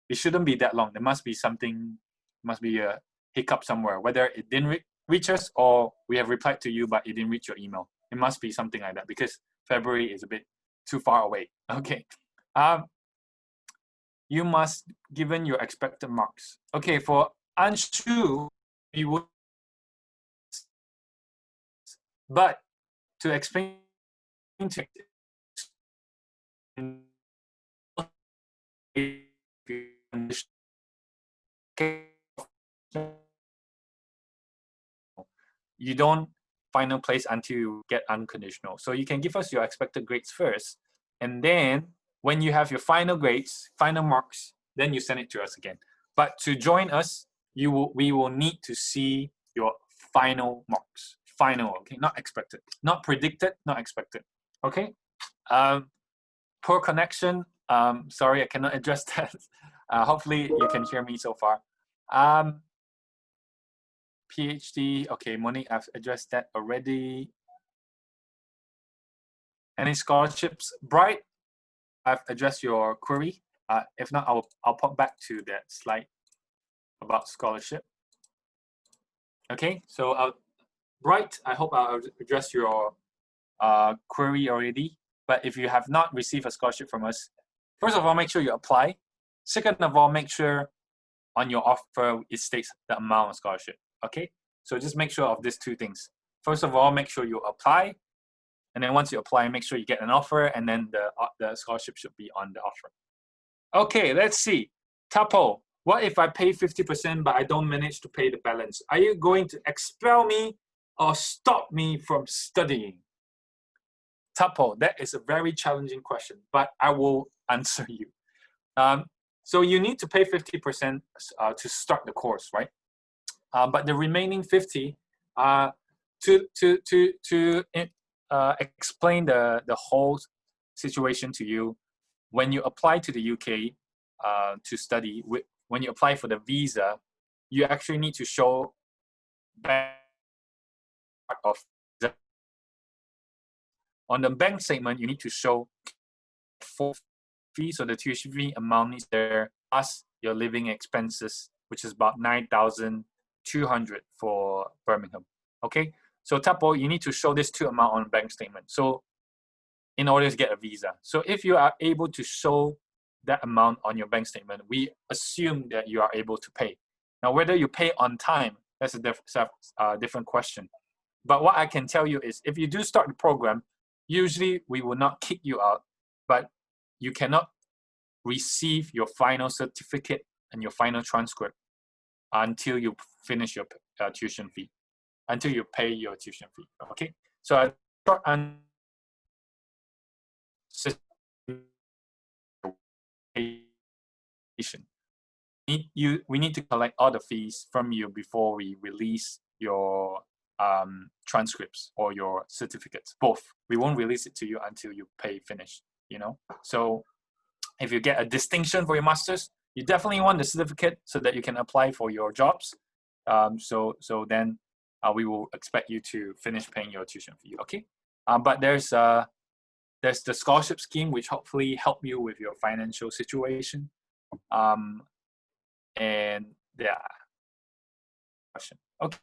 it shouldn't be that long. There must be something Must be a hiccup somewhere, whether it didn't reach us or we have replied to you, but it didn't reach your email. It must be something like that because February is a bit too far away. Okay. You must given your expected marks. Okay, for Anshu, we would, but to explain to you don't final place until you get unconditional. So you can give us your expected grades first, and then when you have your final grades, final marks, then you send it to us again. But to join us, we will need to see your final marks. Final, okay, not expected, not predicted, not expected. Okay. Poor connection. Sorry, I cannot address that. Hopefully you can hear me so far. PhD, okay, Monique, I've addressed that already. Any scholarships? Bright, I've addressed your query. If not, I'll pop back to that slide about scholarship. Okay, so Bright, I hope I'll address your query already. But if you have not received a scholarship from us, first of all, make sure you apply. Second of all, make sure on your offer it states the amount of scholarship. Okay, so just make sure of these two things. First of all, make sure you apply, and then once you apply, make sure you get an offer, and then the scholarship should be on the offer. Okay, let's see. Tapo, what if I pay 50% but I don't manage to pay the balance? Are you going to expel me or stop me from studying? Tapo, that is a very challenging question, but I will answer you. So you need to pay 50% to start the course, right? But the remaining 50, to explain the whole situation to you, when you apply to the UK to study, when you apply for the visa, you actually need to show part of the, on the bank statement, you need to show full fee, so the tuition fee amount is there, plus your living expenses, which is about 9,200 for Birmingham. Okay, so Tapo, you need to show this two amount on bank statement. So in order to get a visa. So if you are able to show that amount on your bank statement, we assume that you are able to pay. Now, whether you pay on time, that's a different question. But what I can tell you is if you do start the program, usually we will not kick you out, but you cannot receive your final certificate and your final transcript until you finish your tuition fee, until you pay your tuition fee. Okay, so short we need to collect all the fees from you before we release your transcripts or your certificates, both. We won't release it to you until you pay finish, you know. So if you get a distinction for your master's, you definitely want the certificate so that you can apply for your jobs. So then we will expect you to finish paying your tuition fee, okay? But there's the scholarship scheme, which hopefully help you with your financial situation. And yeah, question. Okay.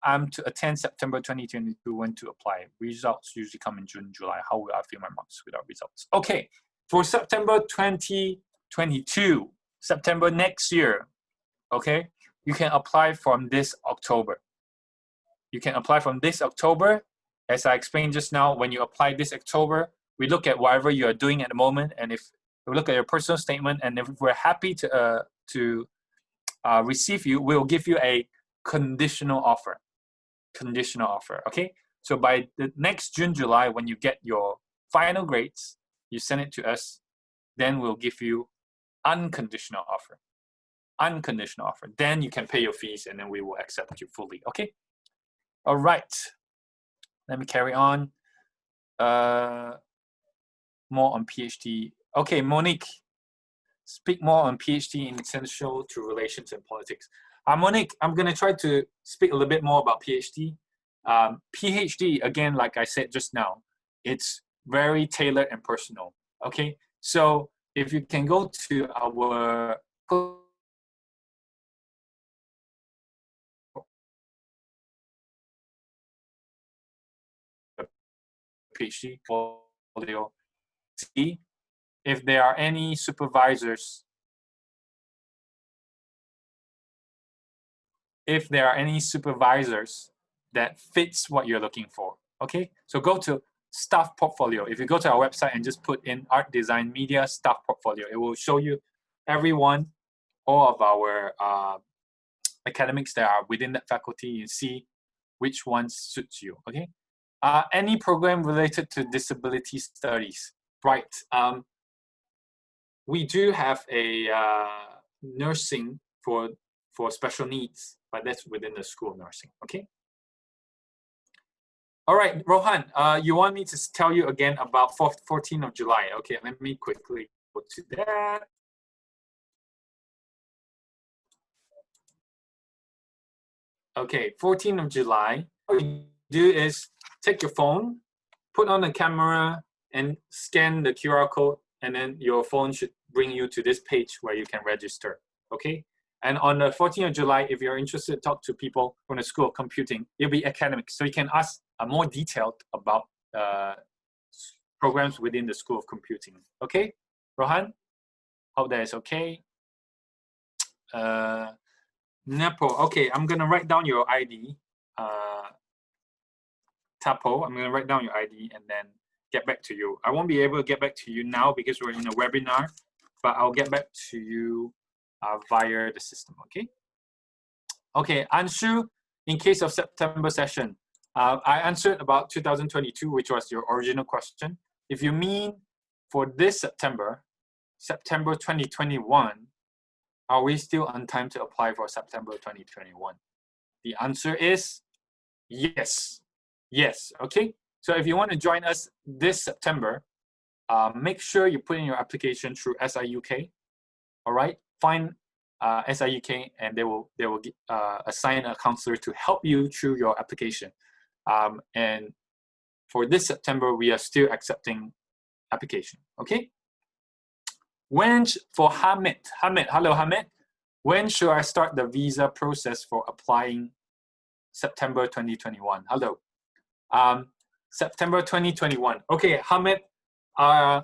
I'm to attend September 2022 when to apply. Results usually come in June, July. How will I feel my marks without results? Okay, for September 2022, September next year, okay, you can apply from this October. You can apply from this October. As I explained just now, when you apply this October, we look at whatever you are doing at the moment, and if we look at your personal statement, and if we're happy to receive you, we'll give you a conditional offer. Conditional offer, okay? So by the next June, July, when you get your final grades, you send it to us, then we'll give you unconditional offer. Unconditional offer. Then you can pay your fees, and then we will accept you fully, okay? All right. Let me carry on. More on PhD. Okay, Monique, speak more on PhD in essential to relations and politics. Monique, I'm going to try to speak a little bit more about PhD. PhD, again, like I said just now, it's very tailored and personal. Okay, so if you can go to our PhD portfolio. See if there are any supervisors. If there are any supervisors that fits what you're looking for. Okay, so go to staff portfolio. If you go to our website and just put in art, design, media, staff portfolio, it will show you everyone, all of our academics that are within that faculty. You see which one suits you. Okay, any program related to disability studies, right? We do have a nursing for special needs, but that's within the school of nursing. Okay. All right, Rohan, you want me to tell you again about 14th of July. Okay, let me quickly go to that. Okay, 14th of July, what you do is take your phone, put on the camera and scan the QR code, and then your phone should bring you to this page where you can register, okay? And on the 14th of July, if you're interested to talk to people from the School of Computing, it'll be academic, so you can ask more detailed about programs within the School of Computing. Okay, Rohan? Hope that is okay. Nepo, okay, I'm gonna write down your ID. Tapo, I'm gonna write down your ID and then get back to you. I won't be able to get back to you now because we're in a webinar, but I'll get back to you via the system, okay? Okay, Anshu, in case of September session, I answered about 2022, which was your original question. If you mean for this September 2021, are we still on time to apply for September 2021? The answer is yes. Yes, okay? So if you want to join us this September, make sure you put in your application through SIUK, all right? Find SIUK and they will assign a counselor to help you through your application. And for this September, we are still accepting application, okay? When, for Hamid, hello Hamid. When should I start the visa process for applying September 2021? Hello. September 2021. Okay, Hamid, I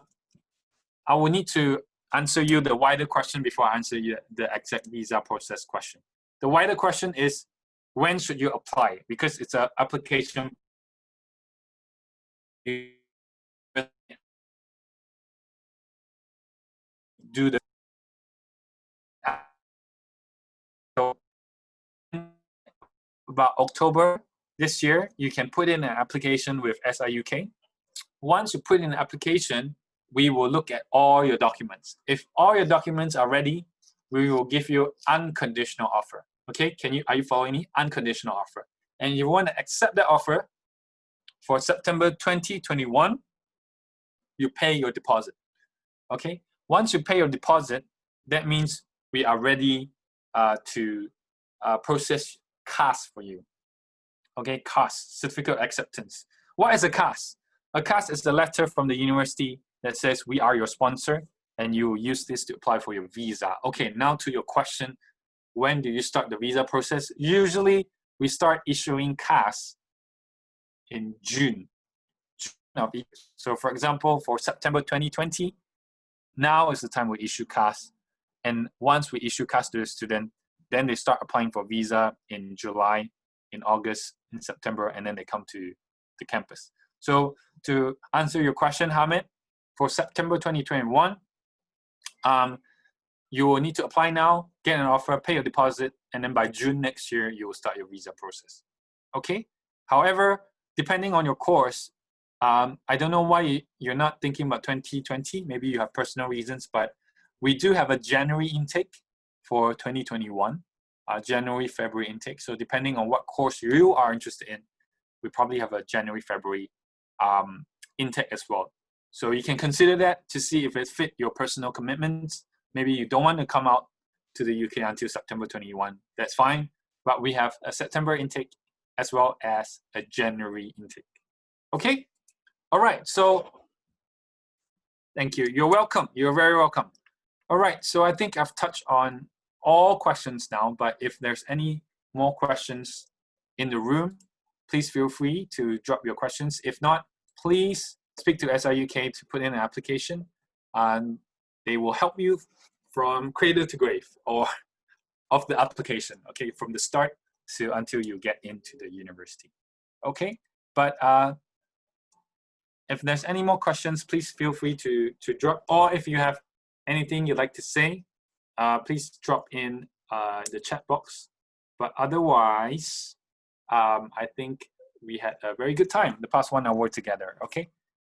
will need to answer you the wider question before I answer you the exact visa process question. The wider question is, when should you apply? Because it's an application. Do the so about October this year, you can put in an application with SIUK. Once you put in an application, we will look at all your documents. If all your documents are ready, we will give you unconditional offer. Okay, are you following me? Unconditional offer. And you want to accept that offer for September 2021, you pay your deposit. Okay, once you pay your deposit, that means we are ready to process CAS for you. Okay, CAS, Certificate of Acceptance. What is a CAS? A CAS is the letter from the university that says we are your sponsor and you will use this to apply for your visa. Okay, now to your question, when do you start the visa process? Usually we start issuing CAS in June of each. So for example, for September 2020, now is the time we issue CAS. And once we issue CAS to the student, then they start applying for visa in July, in August, in September, and then they come to the campus. So to answer your question, Hamid, for September 2021, you will need to apply now, get an offer, pay your deposit, and then by June next year, you will start your visa process. Okay? However, depending on your course, I don't know why you're not thinking about 2020. Maybe you have personal reasons, but we do have a January intake for 2021, January, February intake. So depending on what course you are interested in, we probably have a January, February intake as well. So you can consider that to see if it fit your personal commitments. Maybe you don't want to come out to the UK until September 21. That's fine. But we have a September intake as well as a January intake. Okay? All right. So thank you. You're welcome. You're very welcome. All right. So I think I've touched on all questions now, but if there's any more questions in the room, please feel free to drop your questions. If not, please speak to SIUK to put in an application, and they will help you from cradle to grave, or of the application, okay, from the start to until you get into the university. Okay, but if there's any more questions, please feel free to drop, or if you have anything you'd like to say, please drop in the chat box. But otherwise, I think we had a very good time the past 1 hour together. Okay,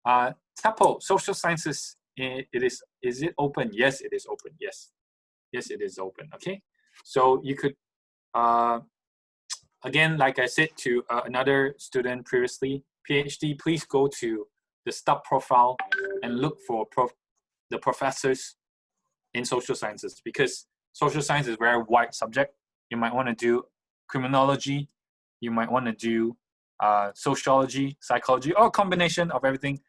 TAPO, social sciences, is it open? Yes, it is open. Yes, it is open. Okay, so you could again, like I said to another student previously, PhD, please go to the STUP profile and look for the professors in social sciences, because social science is a very wide subject. You might want to do criminology, you might want to do sociology, psychology, or a combination of everything.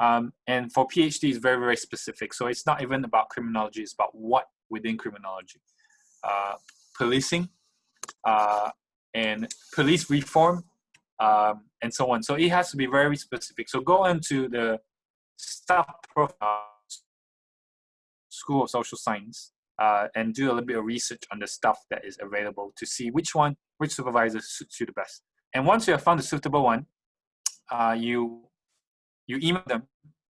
And for PhD, it's very, very specific. So it's not even about criminology, it's about what within criminology. Policing, and police reform, and so on. So it has to be very specific. So go into the STUP profile, School of Social Science, and do a little bit of research on the stuff that is available to see which supervisor suits you the best. And once you have found a suitable one, you email them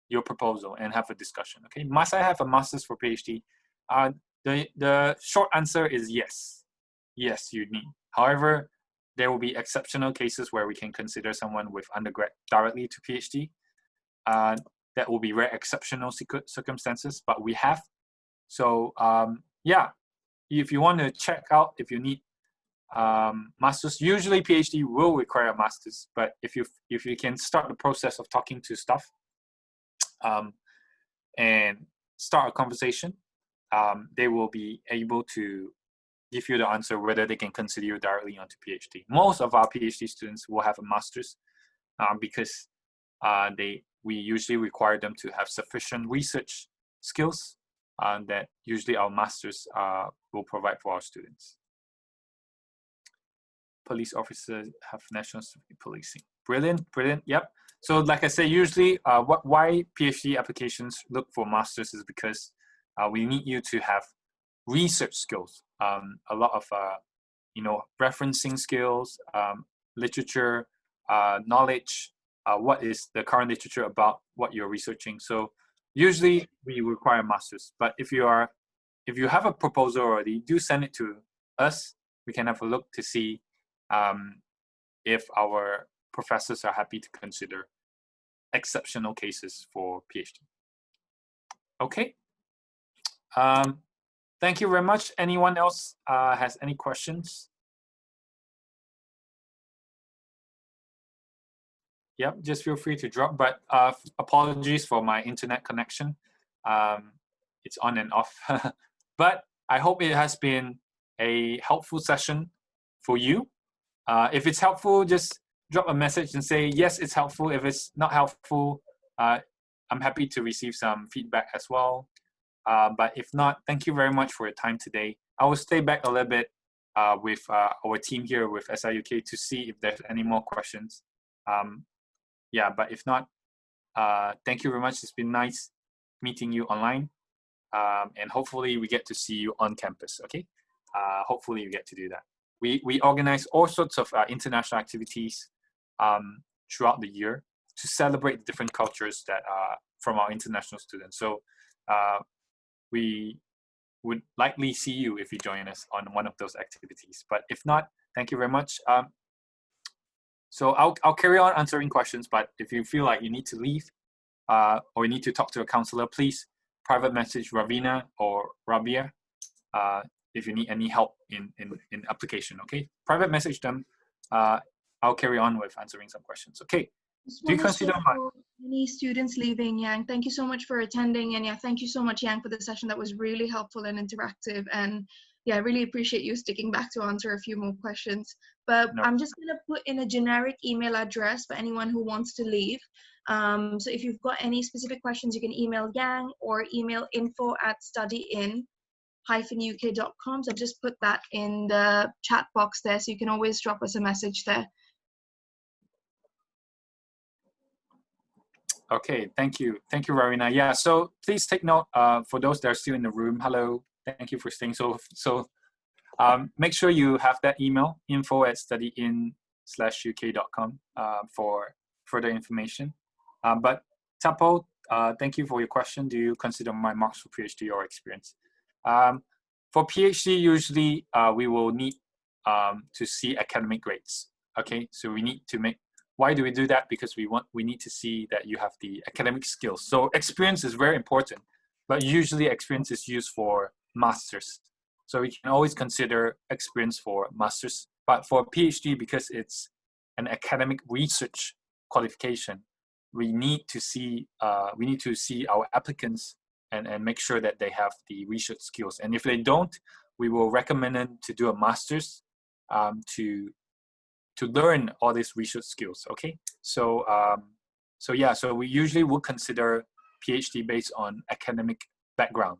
your proposal and have a discussion. Okay, must I have a master's for PhD? The short answer is yes. Yes, you need. However, there will be exceptional cases where we can consider someone with undergrad directly to PhD. That will be very exceptional circumstances, but we have. So yeah, if you want to check out if you need masters, usually PhD will require a master's, but if you can start the process of talking to staff and start a conversation, they will be able to give you the answer whether they can consider you directly onto PhD. Most of our PhD students will have a master's because we usually require them to have sufficient research skills that usually our masters will provide for our students. Police officers have national policing. Brilliant, brilliant. Yep. So like I said, usually why PhD applications look for masters is because we need you to have research skills, a lot of referencing skills, literature, knowledge, what is the current literature about what you're researching. So usually we require masters, but if you have a proposal already, do send it to us. We can have a look to see if our professors are happy to consider exceptional cases for PhD. Okay. Thank you very much. Anyone else has any questions? Yep, just feel free to drop, but apologies for my internet connection. It's on and off. But I hope it has been a helpful session for you. If it's helpful, just drop a message and say, yes, it's helpful. If it's not helpful, I'm happy to receive some feedback as well. But if not, thank you very much for your time today. I will stay back a little bit with our team here with SIUK to see if there's any more questions. Yeah, but if not, thank you very much. It's been nice meeting you online. And hopefully we get to see you on campus, okay? Hopefully you get to do that. We organize all sorts of international activities throughout the year to celebrate the different cultures that are from our international students. So we would likely see you if you join us on one of those activities. But if not, thank you very much. So I'll carry on answering questions, but if you feel like you need to leave or you need to talk to a counselor, please private message Ravina or Rabia if you need any help in application, okay? Private message them. I'll carry on with answering some questions, okay? Do you consider any students leaving, Yang? Thank you so much for attending, and yeah, thank you so much, Yang, for the session. That was really helpful and interactive, and yeah, I really appreciate you sticking back to answer a few more questions. But no. I'm just gonna put in a generic email address for anyone who wants to leave. So if you've got any specific questions, you can email Yang or email info@studyin-uk.com. So I've just put that in the chat box there, so you can always drop us a message there. Okay, thank you, Ravina. Yeah, so please take note. For those that are still in the room, hello, thank you for staying. Make sure you have that email, info@studyin/uk.com, for further information. But Tapo, thank you for your question. Do you consider my marks for PhD or experience? For PhD, usually we will need to see academic grades. Okay, so we need to make. Why do we do that? Because we need to see that you have the academic skills. So experience is very important, but usually experience is used for masters. So we can always consider experience for masters, but for PhD, because it's an academic research qualification, we need to see our applicants and make sure that they have the research skills. And if they don't, we will recommend them to do a master's to learn all these research skills. Okay, so so we usually will consider PhD based on academic background,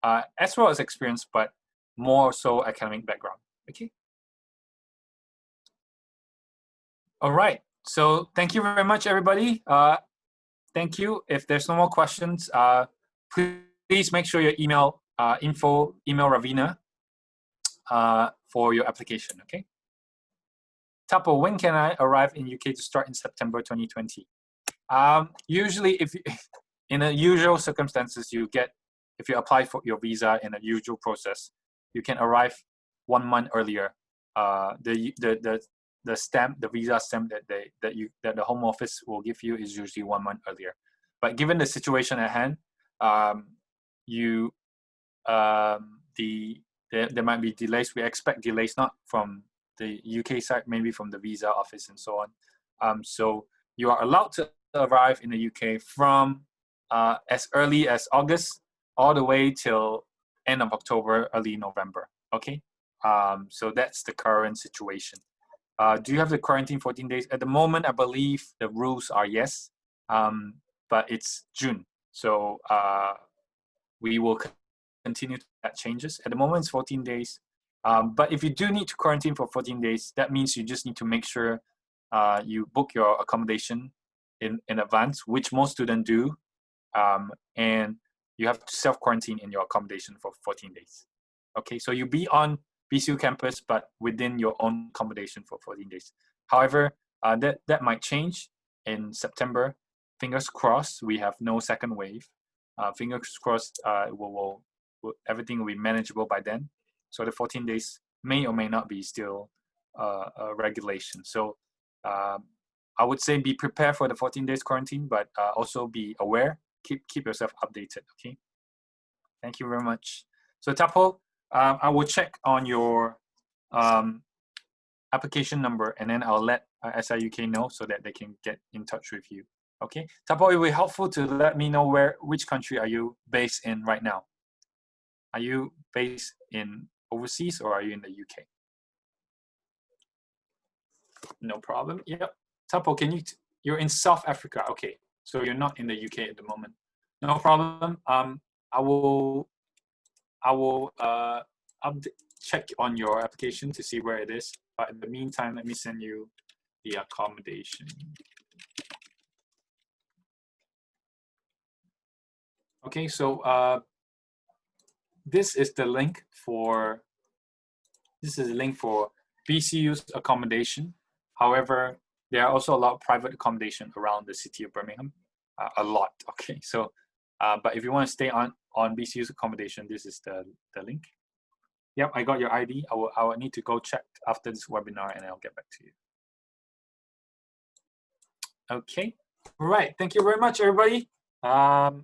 as well as experience, but more so academic background. Okay. All right. So thank you very much, everybody. Thank you. If there's no more questions, please make sure you email email Ravina for your application. Okay. Tapo, when can I arrive in UK to start in September 2020? Usually, if you, in the usual circumstances, if you apply for your visa in a usual process, you can arrive 1 month earlier. The stamp, the visa stamp that the Home Office will give you is usually 1 month earlier. But given the situation at hand, there might be delays. We expect delays not from the UK side, maybe from the visa office and so on. So you are allowed to arrive in the UK from as early as August all the way till end of October, early November. Okay, so that's the current situation. Do you have the quarantine 14 days? At the moment, I believe the rules are yes, but it's June, so we will continue to add changes. At the moment, it's 14 days. But if you do need to quarantine for 14 days, that means you just need to make sure you book your accommodation in advance, which most students do, and you have to self-quarantine in your accommodation for 14 days. Okay, so you'll be on BCU campus, but within your own accommodation for 14 days. However, that might change in September. Fingers crossed, we have no second wave. Fingers crossed, everything will be manageable by then. So the 14 days may or may not be still a regulation. So I would say be prepared for the 14 days quarantine, but also be aware. Keep yourself updated. Okay. Thank you very much. So Tapo, I will check on your application number, and then I'll let SIUK know so that they can get in touch with you. Okay. Tapo, it will be helpful to let me know which country are you based in right now. Are you based in overseas or are you in the UK? No problem. Yep. Tapo, you're in South Africa. Okay. So you're not in the UK at the moment. No problem. I will check on your application to see where it is. But in the meantime, let me send you the accommodation. Okay, so this is the link for BCU's accommodation. However, there are also a lot of private accommodation around the city of Birmingham. A lot. Okay, so but if you want to stay on BCU's accommodation, this is the link. Yep, I got your ID. I will need to go check after this webinar, and I'll get back to you. Okay. All right. Thank you very much, everybody.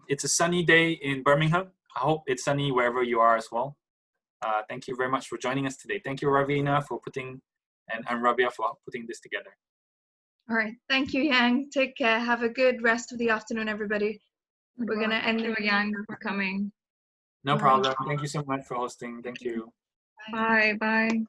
It's a sunny day in Birmingham. I hope it's sunny wherever you are as well. Thank you very much for joining us today. Thank you, Ravina, for and Rabia for putting this together. All right. Thank you, Yang. Take care. Have a good rest of the afternoon, everybody. We're going to end you, Yang, for coming. No problem. Thank you so much for hosting. Thank you. Bye. Bye.